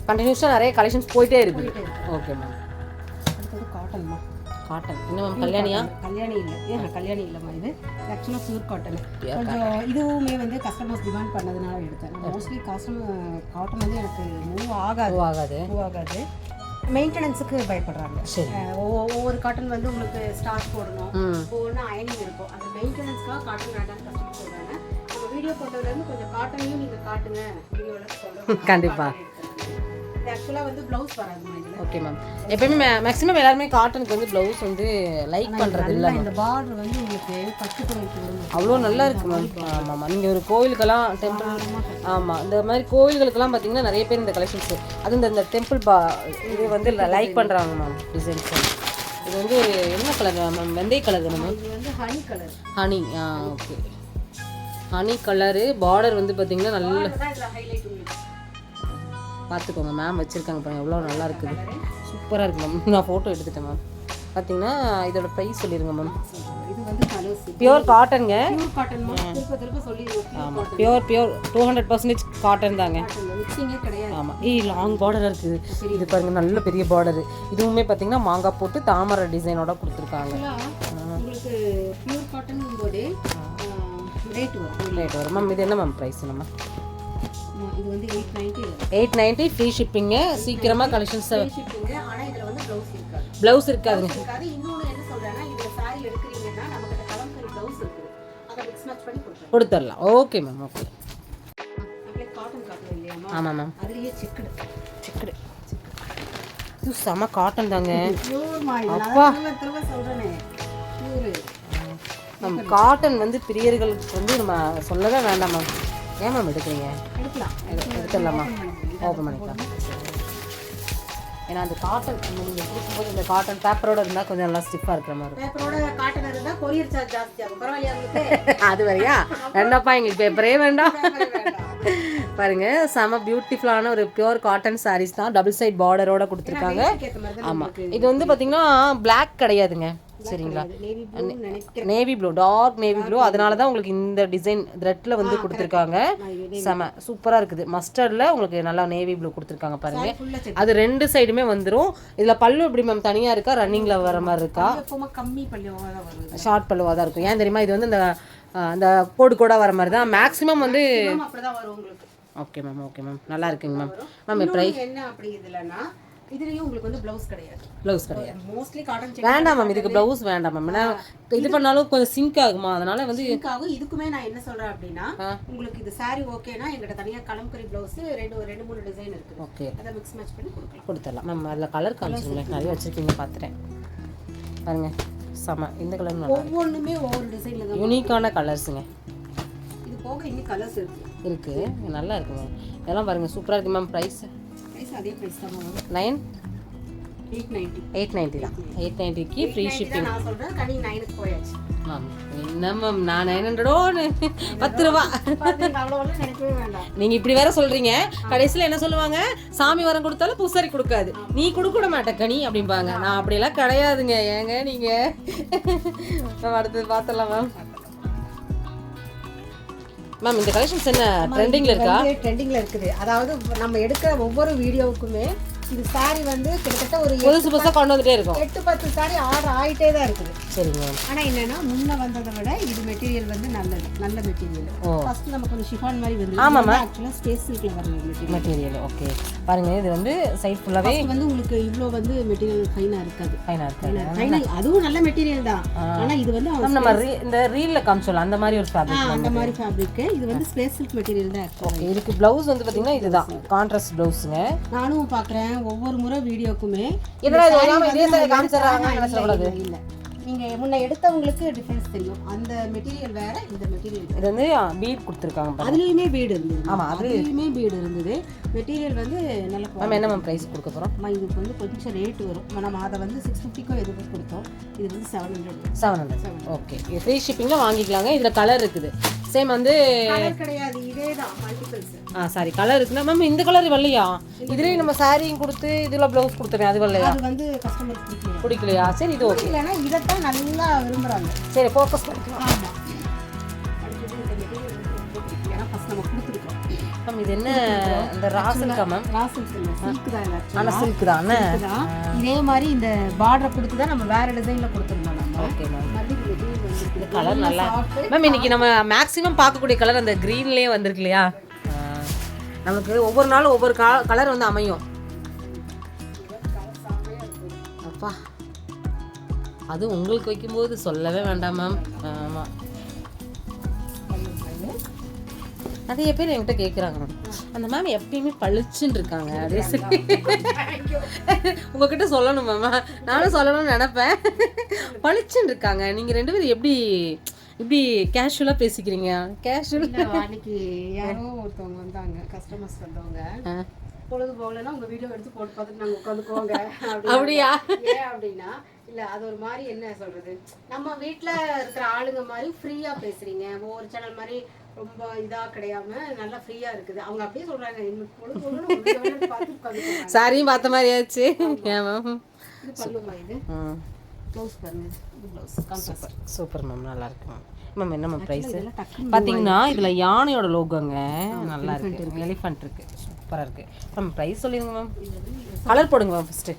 கண்டினியூஸாக நிறைய கலெக்ஷன்ஸ் போயிட்டே இருக்குது. Okay ma'am. அடுத்தது காட்டன்மா. காட்டன் என்ன மேம்? கல்யாணியா? கல்யாணி இல்லை, கல்யாணி இல்லைம்மா. இது ஆக்சுவலாக பியூர் காட்டன். கொஞ்சம் இதுவுமே வந்து கஸ்டமர்ஸ் டிமாண்ட் பண்ணதுனால எடுத்தேன். மோஸ்ட்லி காட்டன் வந்து எனக்கு மூவ் ஆகாது. மெயின்டெனன்ஸுக்கு பயப்படுறாங்க. ஒவ்வொரு காட்டன் வந்து உங்களுக்கு ஸ்டார்ச் போடணும், ஒவ்வொன்று அயனிங் இருக்கும். அந்த மெயின்டெனன்ஸ்க்காக காட்டன் வேண்டாம்னு கஸ்டமர் சொல்கிறாங்க. நம்ம வீடியோ போட்டதுலேருந்து கொஞ்சம் காட்டனையும் நீங்கள் காட்டுங்க வீடியோவில் சொல்கிறோம். கண்டிப்பாக. ஆக்சுவலாக வந்து ப்ளவுஸ் வராது. Okay ma'am. எப்பயுமே மேக்ஸிமம் எல்லாருமே காட்டனுக்கு வந்து ப்ளவுஸ் வந்து லைக் பண்ணுறது இல்லை. இந்த பார்டர் வந்து உங்களுக்கு பட்டு புடவைக்கு வரும். அவ்வளோ நல்லா இருக்குது மேம். ஆமாம், நீங்கள் ஒரு கோயிலுக்கெல்லாம் டெம்பிள், ஆமாம் இந்த மாதிரி கோயில்களுக்கெல்லாம் பார்த்தீங்கன்னா நிறைய பேர் இந்த கலெக்ஷன்ஸ் அது இந்த டெம்பிள் இது வந்து லைக் பண்ணுறாங்க மேம். டிசைன்ஸ் இது வந்து ஒரு என்ன கலர் மேம்? வெந்தய கலர் தானே மேம்? இது வந்து honey colour. Honey okay, honey colour. Border வந்து பார்த்தீங்கன்னா நல்ல பார்த்துக்கோங்க மேம். வச்சுருக்காங்க பாருங்கள், எவ்வளோ நல்லா இருக்குது. சூப்பராக இருக்குது மேம். நான் ஃபோட்டோ எடுத்துட்டேன் மேம். பார்த்தீங்கன்னா இதோட ப்ரைஸ் சொல்லிடுங்க மேம். இது வந்து கலர்ஸ் பியூர் காட்டனுங்க. Pure cotton ma'am. திரும்ப சொல்லிடுவோம். ஆமாம், பியூர் 200% காட்டன் தாங்க. மிக்சிங்கே கிடையாது. ஆமாம். லாங் பார்டர் இருக்குது. இது பாருங்கள் நல்ல பெரிய பார்டரு. இதுவுமே பார்த்தீங்கன்னா மாங்காய் போட்டு தாமரை டிசைனோட கொடுத்துருக்காங்க. உங்களுக்கு பியூர் காட்டன் போது ரேட் வரும் மேம். இது என்ன மேம் ப்ரைஸ்? நம்ம இது வந்து 890 ஃப்ரீ ஷிப்பிங்க. சீக்கிரமாக கலெக்ஷன்ஸ். ஆனால் இதில் வந்து ப்ளவுஸ் இருக்காதுங்க. இன்னொன்று என்ன சொல்கிறேன்னா, இதில் சாரி எடுக்கிறீங்கன்னா நமக்கு கலம்கரி ப்ளவுஸ் இருக்குது, அதை மிக்ஸ் மேட்ச் பண்ணி கொடுத்துடலாம். Okay ma'am. Okay. Cotton cotton இல்லையாமா? ஆமாம் மேம். அதுலேயே செக்குடு இது செம காட்டன் தாங்க. அப்பா திரும்ப சொல்கிறேனே, மேம் காட்டன் வந்து பிரியர்களுக்கு வந்து நம்ம சொல்லவே வேண்டாம் மேம். ஏன் மேம் எடுக்கிறீங்க? எடுத்துடலாமா? ஓப்பன் பண்ணிக்கலாம். ஏன்னா அந்த காட்டன் நீங்கள் கொடுக்கும்போது இந்த காட்டன் பேப்பரோட இருந்தால் கொஞ்சம் நல்லா ஸ்டிஃபாக இருக்கிற மாதிரி இருக்கும். அது வரையா வேண்டாப்பா, எங்களுக்கு பேப்பரே வேண்டாம். பாருங்க, செம பியூட்டிஃபுல்லான ஒரு பியூர் காட்டன் சாரீஸ் தான். டபுள் சைட் பார்டரோட கொடுத்துருக்காங்க. ஆமாம், இது வந்து பார்த்தீங்கன்னா பிளாக் கிடையாதுங்க. சரிங்களா, navy blue, dark navy blue. அதனால தான் உங்களுக்கு இந்த டிசைன் த்ரெட்டில் வந்து கொடுத்துருக்காங்க. செம சூப்பராக இருக்குது. மஸ்டர்டில் உங்களுக்கு நல்லா நேவி ப்ளூ கொடுத்துருக்காங்க பாருங்க. அது ரெண்டு சைடுமே வந்துடும். இதில் பல்லு எப்படி மேம் தனியாக இருக்கா, ரன்னிங்கில் வர மாதிரி இருக்கா? ஷார்ட் பல்லுவாக தான் இருக்கும். ஏன் தெரியுமா? இது வந்து இந்த கோடு கோடாக வர மாதிரி தான் மேக்ஸிமம் வந்து. ஓகே மேம் ஓகே மேம் நல்லா இருக்குங்க மேம். மேம் ப்ரைஸ் என்ன அப்படி இதுலன்னா இதுலயும் உங்களுக்கு வந்து ப்ளவுஸ் கிடையாது. ப்ளவுஸ் கிடையாது. மோஸ்ட்லி காட்டன் செக் வேண்டாம் மேம், இதுக்கு ப்ளவுஸ் வேண்டாம் மேம். ஏன்னா இது பண்ணாலும் கொஞ்சம் சிங்க் ஆகுமா, அதனால வந்து சிங்க் ஆகும். இதுக்குமே நான் என்ன சொல்றேன் அப்படின்னா உங்களுக்கு இது saree ஓகேனா எங்கிட்ட தனியா கலம்கரி ப்ளவுஸ் ரெண்டு மூணு டிசைன் இருக்குது. ஓகே, அதை மிக்ஸ் மேட்ச் பண்ணி கொடுக்கலாம். மேம் அதில் கலர் காமிச்சிங்களேன், நிறைய வச்சிருக்கீங்க பார்த்துட்டேன் பாருங்க. செம, இந்த கலர் நல்லா ஒவ்வொன்றுமே ஒவ்வொரு டிசைன்ல தான் யூனிக்கான கலர்ஸுங்க. இது போக இன்னும் கலர்ஸ் இருக்கு நல்லா இருக்கு மேம். இதெல்லாம் பாருங்க சூப்பராக இருக்கு மேம். ப்ரைஸ் அதே பிரைஸ் தான் வரும். 890 தான். 890க்கு ஃப்ரீ ஷிப்பிங். நான் சொல்றேன் கனி 9க்கு போயாச்சு மேம். என்ன மேம், நான் 900 10 ரூபா. அவ்வளவு நினைக்கவே வேண்டாம். நீங்க இப்படி வேற சொல்றீங்க, கடைசியில என்ன சொல்லுவாங்க, சாமி வரம் கொடுத்தாலும் பூசாரி கொடுக்காது, நீ கொடுக்க மாட்ட கனி அப்படிம்பாங்க. நான் அப்படியெல்லாம் கிடையாதுங்க. ஏங்க நீங்க அடுத்தது பார்த்துடலாம் மேம். மேம் இந்த கலெக்ஷன்ஸ் என்ன ட்ரெண்டிங்ல இருக்கா? ட்ரெண்டிங்ல இருக்குது. அதாவது நம்ம எடுக்கிற ஒவ்வொரு வீடியோவுக்குமே இது saree வந்து கிட்டத்தட்ட ஒரு புதுசா கொண்டு வந்துட்டே இருக்கும். 8-10 saree ஆர்டர் ஆயிட்டே தான் இருக்குது. சரிங்க மேம். ஆனா என்னன்னா முன்ன வந்ததை விட இது மெட்டீரியல் வந்து நல்ல மெட்டீரியல். ஃபர்ஸ்ட் நமக்கு ஒரு ஷிஃபான் மாதிரி வந்து ஆமாமா, ஆக்சுவலா ஸ்பேஸ் சில்க்ல வர மெட்டீரியல். ஓகே பாருங்க, இது வந்து சைடு ஃபுல்லாவே வந்து உங்களுக்கு இவ்ளோ வந்து மெட்டீரியல் ஃபைனா இருக்காது. ஃபைனா அதுவும் நல்ல மெட்டீரியல் தான். ஆனா இது வந்து நம்ம இந்த ரீல்ல காமிச்சோம் அந்த மாதிரி ஒரு ஃபேப்ரிக். அந்த மாதிரி ஃபேப்ரிக் இது வந்து ஸ்பேஸ் சில்க் மெட்டீரியல் தான். ஓகே, இதுக்கு ப்ளவுஸ் வந்து பாத்தீங்கன்னா இதுதான் கான்ட்ராஸ்ட் ப்ளவுஸ்ங்க. நானும் பாக்குறேன் ஒவ்வொரு முறை வீடியோக்குமே இதே சாரி காமிச்சறாங்க நினைச்சறது இல்ல. நீங்க முன்ன எடுத்தவங்களுக்கு டிஃபரன்ஸ் தெரியும். அந்த மெட்டீரியல் வேற, இந்த மெட்டீரியல் இது வந்து பீட் கொடுத்திருக்காங்க பாருங்க. அதுலயுமே பீட் இருந்தது. ஆமா, அதுலயுமே பீட் இருந்தது. மெட்டீரியல் வந்து நல்ல மேம். என்ன மேம் பிரைஸ் கொடுக்க போறோம்? இதுக்கு வந்து கொஞ்சம் ரேட் வரும். நம்ம அத வந்து 650க்கோ எதுக்கு கொடுத்தோம். இது வந்து 700. ஓகே, இது ஃப்ரீ ஷிப்பிங்ல வாங்கிக்கலாங்க. இதுல கலர் இருக்குது. சேம் வந்து கலர் கிடையாது, இதேதான் மல்டிபிள்ஸ். சாரி கலர் இருக்குனா மேம். இந்த கலர் வரலையா? இதுலயே நம்ம சாரியும் கொடுத்து இதுல ப்ளவுஸ் கொடுத்தறேன், அது வரலையா? அது வந்து கஸ்டமருக்கு பிடிக்கலையா? சரி இது ஓகே. இல்லனா இத தான் நல்லா விரும்பறாங்க. சரி ஃபோக்கஸ் பண்ணிக்கலாம். ஆமா, அடுத்து இந்த மெட்டீரியல் வந்து ஏனா ஃபர்ஸ்ட் நம்ம கொடுத்துட்டோம். மேம் இது என்ன அந்த ராசில்கா மேம்? ராசில்க் இல்ல, சில்க் தான் இல்ல. ஆனா சில்க் தான் அண்ணே. இதே மாதிரி இந்த பார்டர் கொடுத்து தான் நம்ம வேற டிசைன்ல கொடுத்துறோம் நம்ம. Okay ma'am. இந்த கலர் நல்லா மேம். இன்னைக்கு நம்ம மேக்ஸிமம் பார்க்கக்கூடிய கலர் அந்த கிரீன்லயே வந்திருக்கு இல்லையா? நமக்கு ஒவ்வொரு நாளும் ஒவ்வொரு கலர் வந்து அமையும். அப்பா, அது உங்களுக்கு வைக்கும்போது சொல்லவே வேண்டாம் மேம். ஆமாம், நிறைய பேர் என்கிட்ட கேட்குறாங்க மேம், அந்த மேம் எப்பயுமே பளிச்சுன்னு இருக்காங்க அதே சரி. உங்ககிட்ட சொல்லணும் மேம், நானும் சொல்லணும்னு நினைப்பேன். பளிச்சுன்னு இருக்காங்க. நீங்கள் 2 பேரும் எப்படி இப்படி கேஷுவலாக பேசிக்கிறீங்க? கேஷுவல் அன்னைக்கு யாரோ ஒருத்தவங்க வந்தாங்க, கஸ்டமர்ஸ் வந்தவங்க, பொழுது போகலன்னா உங்க வீடியோ எடுத்து போட்டு பார்த்துட்டு நாங்கள் உட்காந்துக்குவோங்க. அப்படியா? ஏன் அப்படின்னா இல்லை, அது ஒரு மாதிரி என்ன சொல்றது, நம்ம வீட்டில் இருக்கிற ஆளுங்க மாதிரி ஃப்ரீயாக பேசுறீங்க. ஒவ்வொரு சேனல் மாதிரி ரொம்ப இதாக கிடையாம நல்லா ஃப்ரீயாக இருக்குது. அவங்க அப்படியே சொல்றாங்க, பொழுது போகலன்னு பார்த்து சாரியும் பார்த்த மாதிரி ஆச்சு. ஏன் மேம்? இது பண்ணுமா? இது ப்ளவுஸ் பாருங்க. இது ப்ளவுஸ் சூப்பர் மேம், நல்லா இருக்கு மேம். மேம் என்ன மேம் ப்ரைஸ்? பார்த்தீங்கன்னா இதில் யானையோட லோகோங்க, நல்லா இருக்கு. எலிஃபண்ட் இருக்கு, சூப்பராக இருக்கு மேம். ப்ரைஸ் சொல்லிடுங்க மேம். கலர் போடுங்க மேம் ஃபஸ்ட்டு.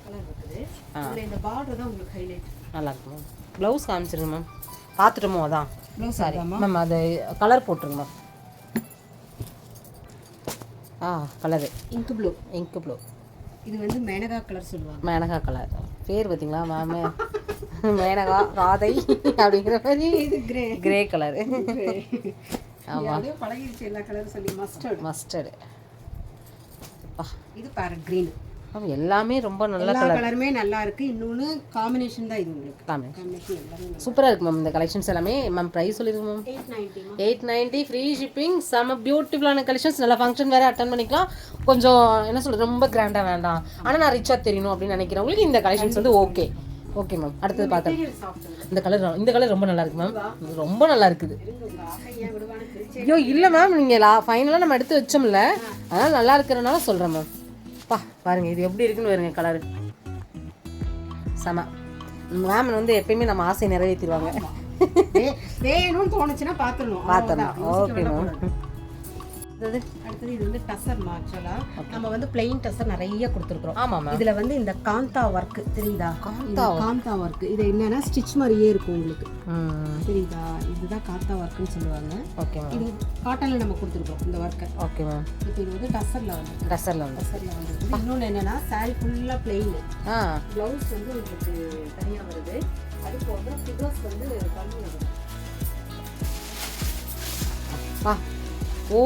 இந்த பார்டர் தான் உங்களுக்கு ஹைலைட். நல்லா இருக்கு மேம். ப்ளவுஸ் காமிச்சிருங்க மேம். பார்த்துட்டோமோ? அதான் சாரி மேம், அது கலர் போட்டுருங்க ma'am. Colour ink blue. Ink blue. இது வந்து மேனகா கலர் சொல்லுவாங்க. மேனகா கலர் பேர் பார்த்தீங்களா மேம்? மேனகா ராதை அப்படிங்கிற மாதிரி. இது கிரே. Grey colour. ஆமாம், அதே பழகிடுச்சு எல்லா கலரும் சொல்லி. மஸ்டர்டு. இது பேரட் கிரீன். எல்லாமே ரொம்ப நல்ல கலருமே நல்லா இருக்கு. இன்னொன்று காம்பினேஷன் தான் இது உங்களுக்கு. காம்பினேஷன் எல்லாமே சூப்பராக இருக்கு மேம். இந்த கலெக்ஷன்ஸ் எல்லாமே மேம் ப்ரைஸ் சொல்லிடுங்க மேம். 890 free shipping. செம்ம பியூட்டிஃபுல்லான கலெக்ஷன்ஸ். நல்லா ஃபங்க்ஷன் வேறு அட்டன் பண்ணிக்கலாம். கொஞ்சம் என்ன சொல்கிறது, ரொம்ப கிராண்டாக வேண்டாம், ஆனால் நான் ரிச்சாக தெரியணும் அப்படின்னு நினைக்கிறவங்களுக்கு இந்த கலெக்ஷன்ஸ் வந்து ஓகே. Okay ma'am. அடுத்தது பார்த்தேன் இந்த கலர் ரொம்ப நல்லா இருக்கு மேம். ரொம்ப நல்லா இருக்குது. ஐயோ இல்லை மேம், நீங்கள் ஃபைனலாக நம்ம எடுத்து வச்சோம்ல, அதனால் நல்லா இருக்கிறனால சொல்கிறேன் மேம். பாருங்க இது எப்படி இருக்குன்னு வருங்க கலர். செம. மேம் வந்து எப்பயுமே நம்ம ஆசையை நிறைவேற்றிடுவாங்க. வேணும்னு தோணுச்சுன்னா பார்த்துடணும். Okay ma'am. அடுத்தது இது வந்து டசர் ஆக்சுவலா நம்ம வந்து பிளெயின் டசர் நிறைய கொடுத்துருக்கோம். ஆமாம் மேம். இதுல வந்து இந்த காந்தா ஒர்க் தெரியுதா? காந்தா ஒர்க் இது என்னன்னா ஸ்டிச் மாதிரியே இருக்கும் உங்களுக்கு, தெரியுதா? இதுதான் காந்தா ஒர்க்னு சொல்லுவாங்க. Okay ma'am. இது காட்டன்ல நம்ம கொடுத்துருக்கோம் இந்த ஒர்க்கை. Okay ma'am. இப்போ இது வந்து டசர்ல வந்து வந்து இன்னொன்று என்னன்னா சாரி ஃபுல்லா பிளெயின், ஆ ப்ளவுஸ் வந்து உங்களுக்கு தனியா வருது. அது போக ஃபிகர்ஸ் வந்து கம்மி வருது. வா, ஓ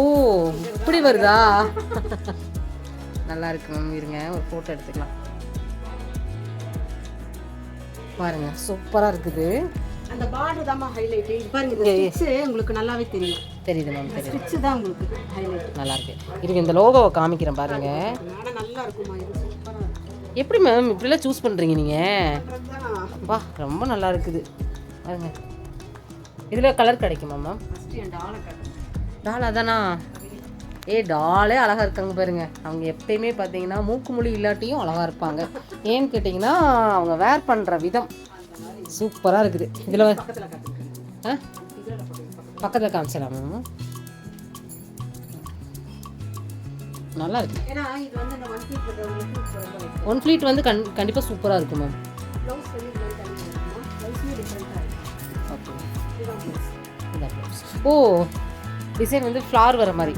இப்படி வருதா? நல்லா இருக்கு மேம். இருங்க ஒரு ஃபோட்டோ எடுத்துக்கலாம். பாருங்க சூப்பரா இருக்குது. அந்த பார்டர் தான் ஹைலைட். பாருங்க இந்த ஸ்டிட்ச் உங்களுக்கு நல்லாவே தெரியும். தெரியுது மேம். தெரியுது. ஸ்டிட்ச் தான் உங்களுக்கு ஹைலைட். நல்லா இருக்கு. இருங்க இந்த லோகோவை காமிக்கிறேன் பாருங்க. ஆனா நல்லா இருக்குமா? இது சூப்பரா இருக்கு. எப்படி மேம் இப்படிலாம் சூஸ் பண்றீங்க நீங்க? வா ரொம்ப நல்லா இருக்குது பாருங்க. இதுல கலர் கிடைக்குமா மேம்? ஃபர்ஸ்ட் என் டாலை காட்டுங்க. டால் அதானா? டாலே அழகா இருக்காங்க பாருங்க. அவங்க எப்பயுமே பார்த்தீங்கன்னா மூக்குமொழி இல்லாட்டியும் அழகா இருப்பாங்க. ஏன்னு கேட்டிங்கன்னா அவங்க வேர் பண்ற விதம் சூப்பரா இருக்குது. இதுல பக்கத்துல காட்டுங்க. பக்கத்துல காமிச்சலாம் மேம். நல்லா இருக்கு. ஏன்னா இது வந்து இந்த ஒன் ஃப்ளீட் வந்து கண்டிப்பா சூப்பரா இருக்கும் மேம். ப்ளவுஸ் வந்து இது மாதிரி தனியா இருக்குமா? ப்ளவுஸ்மே டிஃபரெண்டா இருக்கு. ஓகே. இதுதான் ப்ளவுஸ். இதான் ப்ளவுஸ். ஓ டிசைன் வந்து ஃப்ளார் வர மாதிரி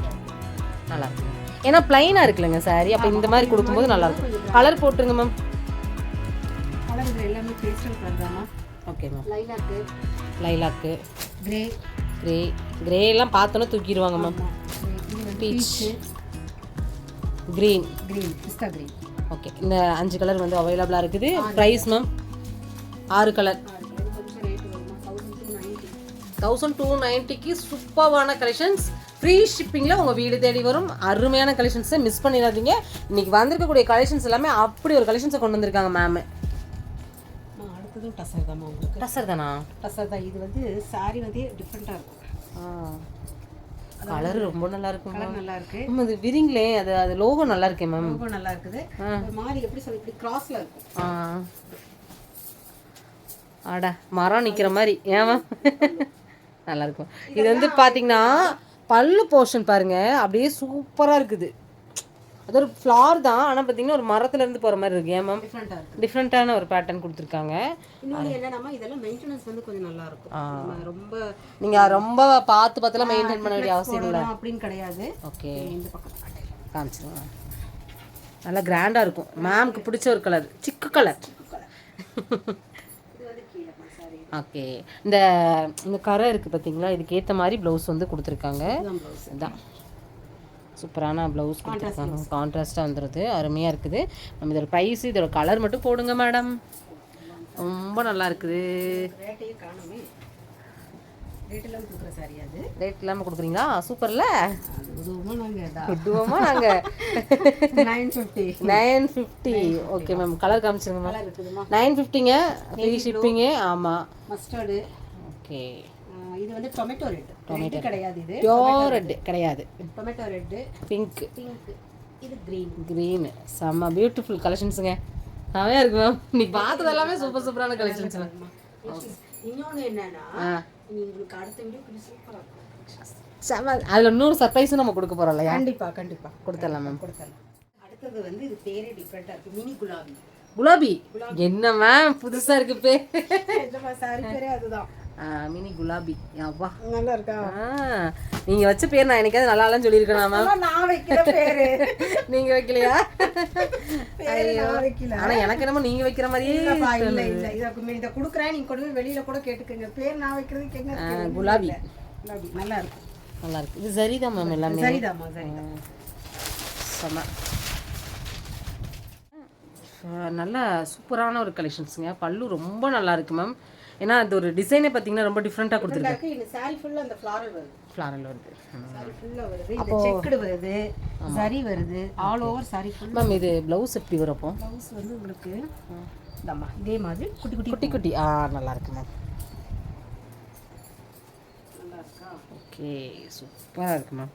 நல்லா இருக்கு. ஏன்னா பிளைனா இருக்குல்லங்க சாரி, அப்போ இந்த மாதிரி கொடுக்கும்போது நல்லா இருக்கும். கலர் போட்டுருங்க மேம். கலர் இது எல்லாமே பேஸ்டல் கலர் தானா? Okay ma'am. Lilac, grey, grey எல்லாம் பார்த்தோன்னா தூக்கிடுவாங்க மேம். பீச், கிரீன், பிஸ்தா கிரீன். ஓகே. இந்த 5 கலர் வந்து அவைலபிளாக இருக்குது. ப்ரைஸ் மேம் 6 கலர் 1290க்கு சூப்பரான கலெக்ஷன்ஸ். ஃப்ரீ ஷிப்பிங்கில் உங்கள் வீடு தேடி வரும். அருமையான கலெக்ஷன்ஸை மிஸ் பண்ணிடாதீங்க. இன்றைக்கி வந்திருக்கக்கூடிய கலெக்ஷன்ஸ் எல்லாமே அப்படி ஒரு கலெக்ஷன்ஸை கொண்டு வந்திருக்காங்க மேம். அடுத்ததும் டசர் தான் உங்களுக்கு. டசர் தானா? டசர் தான். இது வந்து சாரி வந்து டிஃப்ரெண்ட்டாக இருக்கும். கலர் ரொம்ப நல்லா இருக்கும். கலர் நல்லா இருக்கு. அது விரிங்களே, அது லோகோ நல்லா இருக்கே மேம். லோகோ நல்லா இருக்குது. மாதிரி எப்படி சொல்லி இப்படி கிராஸ்ல இருக்கும். ஆடா மரம் நிற்கிற மாதிரி. ஏன் மேம் நல்லா இருக்கும். இது வந்து பார்த்தீங்கன்னா பல்லு போர்ஷன் பாருங்க அப்படியே சூப்பராக இருக்குது. அது ஒரு ஃப்ளார் தான், ஆனால் பார்த்தீங்கன்னா ஒரு மரத்துலேருந்து போகிற மாதிரி இருக்கு. ஏன் மேம்? டிஃப்ரெண்ட்டான ஒரு பேட்டர்ன் கொடுத்துருக்காங்க. இன்னொன்று என்னன்னா இதெல்லாம் மெயின்டெனன்ஸ் வந்து கொஞ்சம் நல்லா இருக்கும். ரொம்ப நீங்கள் ரொம்ப பார்த்துலாம் மெயின்டைன் பண்ண வேண்டிய அவசியம் இல்லை அப்படின்னு கிடையாது. ஓகே. இந்த பக்கம் காமிச்சிருங்க. நல்லா கிராண்டாக இருக்கும். மேம்க்கு பிடிச்ச ஒரு கலர் சிக்கு கலர். ஓகே. இந்த கரை இருக்குது பார்த்தீங்களா, இதுக்கு ஏற்ற மாதிரி ப்ளவுஸ் வந்து கொடுத்துருக்காங்க. இதுதான் சூப்பரான ப்ளவுஸ் கொடுத்துருக்காங்க. கான்ட்ராஸ்ட்டாக வந்துடுது. அருமையாக இருக்குது. நம்ம இதோட ப்ரைஸ் இதோட கலர் மட்டும் போடுங்க மேடம். ரொம்ப நல்லா இருக்குது. ரேட் இல்லாமல் கொடுக்குறீங்களா? சூப்பர்ல. விடுவோமா நாங்கள்? 950. Okay ma'am. கலர் காமிச்சிருங்க மேம். 950ங்க. Free shipping. ஆமாம். மஸ்டர்டு. ஓகே. இது வந்து டொமேட்டோ ரெட். டொமேட்டோ கிடையாது. இது பியோர் ரெட் கிடையாது. Tomato red. பிங்க். இது கிரீன். செம்ம பியூட்டிஃபுல் கலெக்ஷன்ஸுங்க. செமையாக இருக்கு மேம். நீ பார்த்தது எல்லாமே சூப்பரான கலெக்ஷன்ஸ். இன்னொன்று என்னன்னா உங்களுக்கு அடுத்த வீடியோ சூப்பராக இருக்கும். அதில் இன்னொரு சர்ப்ரைஸும் நம்ம கொடுக்க போகிறோம் இல்லையா? கண்டிப்பாக கொடுத்துடலாம் மேம். அடுத்தது வந்து இது பேரே டிஃப்ரெண்ட்டாக இருக்குது. மினி குலாபி. என்ன மேம் புதுசாக இருக்கு பேர்? சாரி பேரே அதுதான். மினி குலாபி. அப்பா நல்லா இருக்கா? நீங்க வச்ச பேர் நான் எனக்காவது நல்லா இல்லைன்னு சொல்லியிருக்கேன் மேம். நான் வைக்கிற பேரு நீங்க வைக்கலையா? வைக்கல. ஆனா எனக்கு என்னமோ நீங்க வைக்கிற மாதிரியே இல்ல இல்ல இதை கொடுக்குறேன். நீங்க கொண்டு போய் வெளியில கூட கேட்டுக்கங்க. பேர் நான் வைக்கிறதுக்கு என்ன? குலாபி. நல்லா இருக்கும். நல்லா இருக்கு. இது சரிதான் மேம். எல்லாமே சரிதாம்மா. செம நல்லா சூப்பரான ஒரு கலெக்ஷன்ஸுங்க. பல்லு ரொம்ப நல்லா இருக்கு மேம். ஏன்னா அது ஒரு டிசைனே பார்த்தீங்கன்னா ரொம்ப டிஃப்ரெண்ட்டாக கொடுத்துருக்கு. இந்த சாரி ஃபுல்லாக அந்த ஃப்ளாரல் வருது. சாரி ஃபுல்லாக வருது. இந்த செக்குடு வருது, சரி வருது. All over sorry full. Ma'am இது ப்ளவுஸ் எப்படி வரும்? அப்போ ப்ளவுஸ் வந்து உங்களுக்கு இதாம்மா இதே மாதிரி குட்டி நல்லா இருக்கு மேம். நல்லா இருக்கா? ஓகே சூப்பராக இருக்கு மேம்.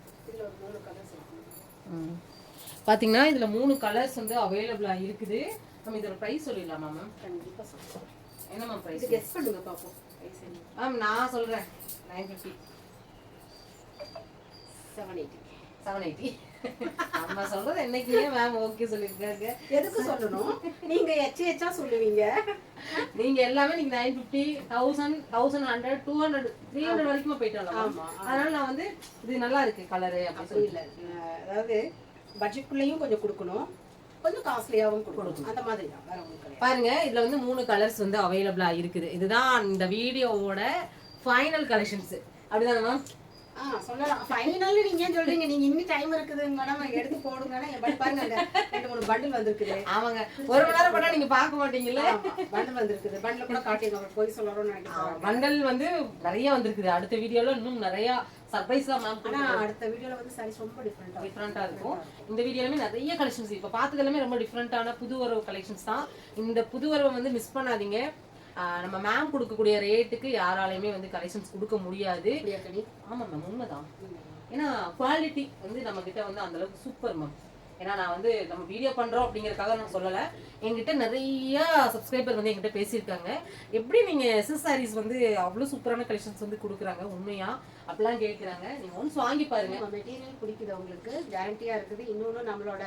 பார்த்தீங்கன்னா இதில் 3 கலர்ஸ் வந்து அவைலபிளாக இருக்குது. நம்ம இதோட ப்ரைஸ் சொல்லிடலாமா மேம்? கண்டிப்பாக சொல்லுவோம். என்ன மேம் ப்ரைஸ்? கெஸ் பண்ணுங்க பார்ப்போம். மேம் நான் சொல்கிறேன் 950. 780. 780. நம்ம சொல்றது என்னைக்குமே மேம் ஓகே சொல்லியிருக்காங்க. எதுக்கு சொல்லணும், நீங்க எச்சா சொல்லுவீங்க. நீங்க எல்லாமே நீங்க 950, 1000, 1100, 200, 300 வரைக்கும் போயிட்டு வரலாம். அதனால நான் வந்து இது நல்லா இருக்கு கலரு அப்படி இல்ல. அதாவது பட்ஜெட்குள்ளேயும் கொஞ்சம் கொடுக்கணும், கொஞ்சம் காஸ்ட்லியாவும் கொடுக்கணும், அந்த மாதிரி தான். வேற ஒன்றும் கிடையாது. பாருங்க இதுல வந்து 3 கலர்ஸ் வந்து அவைலபிளா இருக்குது. இதுதான் இந்த வீடியோவோட ஃபைனல் கலெக்ஷன்ஸ். அப்படிதானே மேம்? சொல்லலாம். ஃபைனல் நீங்க ஏன் சொல்றீங்க? நீங்க இன்னும் டைம் இருக்குது மேடம், எடுத்து போடுங்க. பாருங்க அந்த 2-3 பண்டில் வந்திருக்குது. ஆமாங்க, 1 மணி நேரம் பண்ணா நீங்க பார்க்க மாட்டீங்கல்ல. பண்டில் வந்திருக்குது. பண்டில் கூட காட்டிங்க, போய் சொல்லணும்னு நினைக்கிறேன். பண்டல் வந்து நிறைய வந்திருக்குது. அடுத்த வீடியோல இன்னும் நிறைய சர்ப்ரைஸா மேம். ஆனா அடுத்த வீடியோல வந்து சாரீஸ் ரொம்ப டிஃபரெண்டா இருக்கும். இந்த வீடியோலமே நிறைய கலெக்ஷன்ஸ் இப்ப பார்த்தது எல்லாமே ரொம்ப டிஃபரெண்டான புது வரவு கலெக்ஷன்ஸ் தான். இந்த புது வரவை வந்து மிஸ் பண்ணாதீங்க. நம்ம மேம் கொடுக்கக்கூடிய ரேட்டுக்கு யாராலையுமே வந்து கலெக்ஷன்ஸ் கொடுக்க முடியாது. ஆமா மேம், உண்மைதான். ஏன்னா குவாலிட்டி வந்து நம்ம கிட்ட வந்து அந்த அளவுக்கு சூப்பர் மேம். ஏன்னா நான் வந்து நம்ம வீடியோ பண்றோம் அப்படிங்கறதுக்காக நான் சொல்லலை. என்கிட்ட நிறைய சப்ஸ்கிரைபர் வந்து என்கிட்ட பேசியிருக்காங்க, எப்படி நீங்க எஸ்எஸ் சாரீஸ் வந்து அவ்வளோ சூப்பரான கலெக்ஷன்ஸ் வந்து கொடுக்குறாங்க, உண்மையா அப்படிலாம் கேட்குறாங்க. நீங்க ஒன்ஸ் வாங்கி பாருங்க. மெட்டீரியல் பிடிக்குது உங்களுக்கு, கேரண்டியா இருக்குது. இன்னொன்று நம்மளோட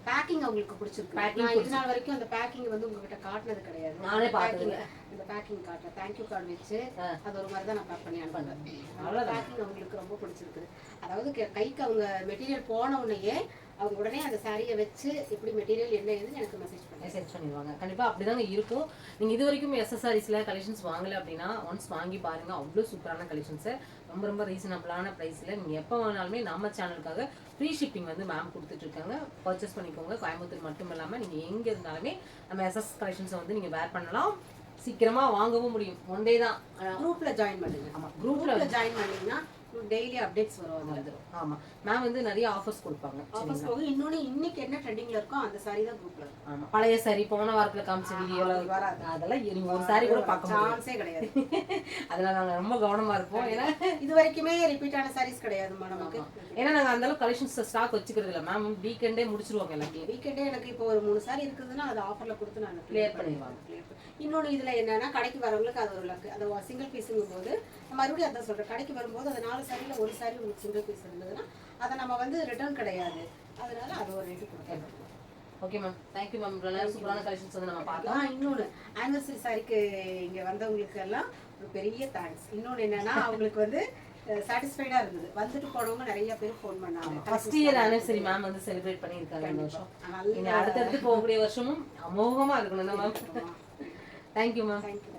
பேக்கிங் உங்களுக்கு பிடிச்சிருக்கு. நான் இது நாள் வரைக்கும் அந்த பேக்கிங் வந்து உங்ககிட்ட காட்டினது கிடையாது. நானே பார்த்ததில்ல. இந்த பேக்கிங் காட்டுறேன், தேங்க்யூ கார்டு வச்சு அது ஒரு மாதிரி தான் நான் பேக் பண்ணி அனுப்புறேன். அவ்வளோ பேக்கிங் அவங்களுக்கு ரொம்ப பிடிச்சிருக்குது. அதாவது கைக்கு அவங்க மெட்டீரியல் போன உடனேயே அவங்க உடனே அந்த சாரியை வச்சு இப்படி மெட்டீரியல் என்ன ஏதுன்னு எனக்கு மெசேஜ் பண்ணிடுவாங்க. கண்டிப்பாக அப்படிதாங்க இருக்கும். நீங்கள் இது வரைக்கும் எஸ்எஸ்ஆரிஸில் கலெக்ஷன்ஸ் வாங்கலை அப்படின்னா ஒன்ஸ் வாங்கி பாருங்க. அவ்வளோ சூப்பரான கலெக்ஷன்ஸை ரொம்ப ரொம்ப ரீசனபிளான ப்ரைஸில் நீங்கள் எப்போ வேணாலுமே நம்ம சேனலுக்காக ஃப்ரீ ஷிப்பிங் வந்து மேம் கொடுத்துட்ருக்காங்க. பர்ச்சேஸ் பண்ணிக்கோங்க. கோயம்புத்தூர் மட்டும் இல்லாமல் நீங்கள் எங்கே இருந்தாலுமே நம்ம எஸ்எஸ் கலெக்ஷன்ஸை வந்து நீங்கள் வேர் பண்ணலாம். சீக்கிரமாக வாங்கவும் முடியும். ஒன் டே தான். குரூப்பில் ஜாயின் பண்ணுங்க. ஆமாம், குரூப்பில் ஜாயின் பண்ணிங்கன்னா டெய்லி அப்டேட்ஸ் வரும். வந்துடும். ஆமாம் மேம் வந்து நிறைய ஆஃபர்ஸ் கொடுப்பாங்க. ஆஃபர்ஸ் போக இன்னொன்று இன்னைக்கு என்ன ட்ரெண்டிங்ல இருக்கோ அந்த சாரி தான் குரூப்ல இருக்கும். ஆமாம், பழைய சாரி போன வாரத்தில் காமிச்ச வீடியோல வராது. அதெல்லாம் நீங்கள் ஒரு சாரி கூட பார்க்க சான்ஸே கிடையாது. அதில் நாங்கள் ரொம்ப கவனமாக இருப்போம். ஏன்னா இது வரைக்குமே ரிப்பீட்டான சாரீஸ் கிடையாதுமா நமக்கு. ஏன்னா நாங்கள் அந்த அளவுக்கு கலெக்ஷன்ஸ் ஸ்டாக் வச்சுக்கிறது இல்லை மேம். வீக்கெண்டே முடிச்சிருவாங்க எல்லாத்தையும். வீக்கெண்டே எனக்கு இப்போ ஒரு 3 சாரி இருக்குதுன்னா அது ஆஃபர்ல கொடுத்து நான் கிளியர் பண்ணிடுவாங்க. இன்னொன்று இதில் என்னன்னா, கடைக்கு வரவங்களுக்கு அது ஒரு லக்கு. அது சிங்கிள் பீஸுங்கும் போது மறுபடியும் அதான் சொல்கிறேன், கடைக்கு வரும்போது அது 4 சாரியில் ஒரு சாரி உங்களுக்கு சிங்கிள் பீஸ் இருந்ததுன்னா அதை நம்ம வந்து ரிட்டர்ன் கிடையாது. அதனால அது ஒரு ரேட்டு கொடுக்கலாம். Okay ma'am, thank you ma'am. சூப்பரான கலெக்ஷன்ஸ் வந்து நம்ம பார்க்கலாம். இன்னொன்று ஆனிவர்சரி சாரிக்கு இங்கே வந்தவங்களுக்கு எல்லாம் ஒரு பெரிய தேங்க்ஸ். இன்னொன்று என்னன்னா, அவங்களுக்கு வந்து சாட்டிஸ்ஃபைடா இருந்தது. வந்துட்டு போனவங்க நிறைய பேர் ஃபோன் பண்ணாங்க. ஃபர்ஸ்ட் இயர் ஆனிவர்சரி மேம் வந்து செலிப்ரேட் பண்ணியிருக்காங்க இந்த வருஷம். அடுத்தடுத்து போகக்கூடிய வருஷமும் அமோகமாக இருக்கணும் மேம். Thank you ma'am. தேங்க்யூ.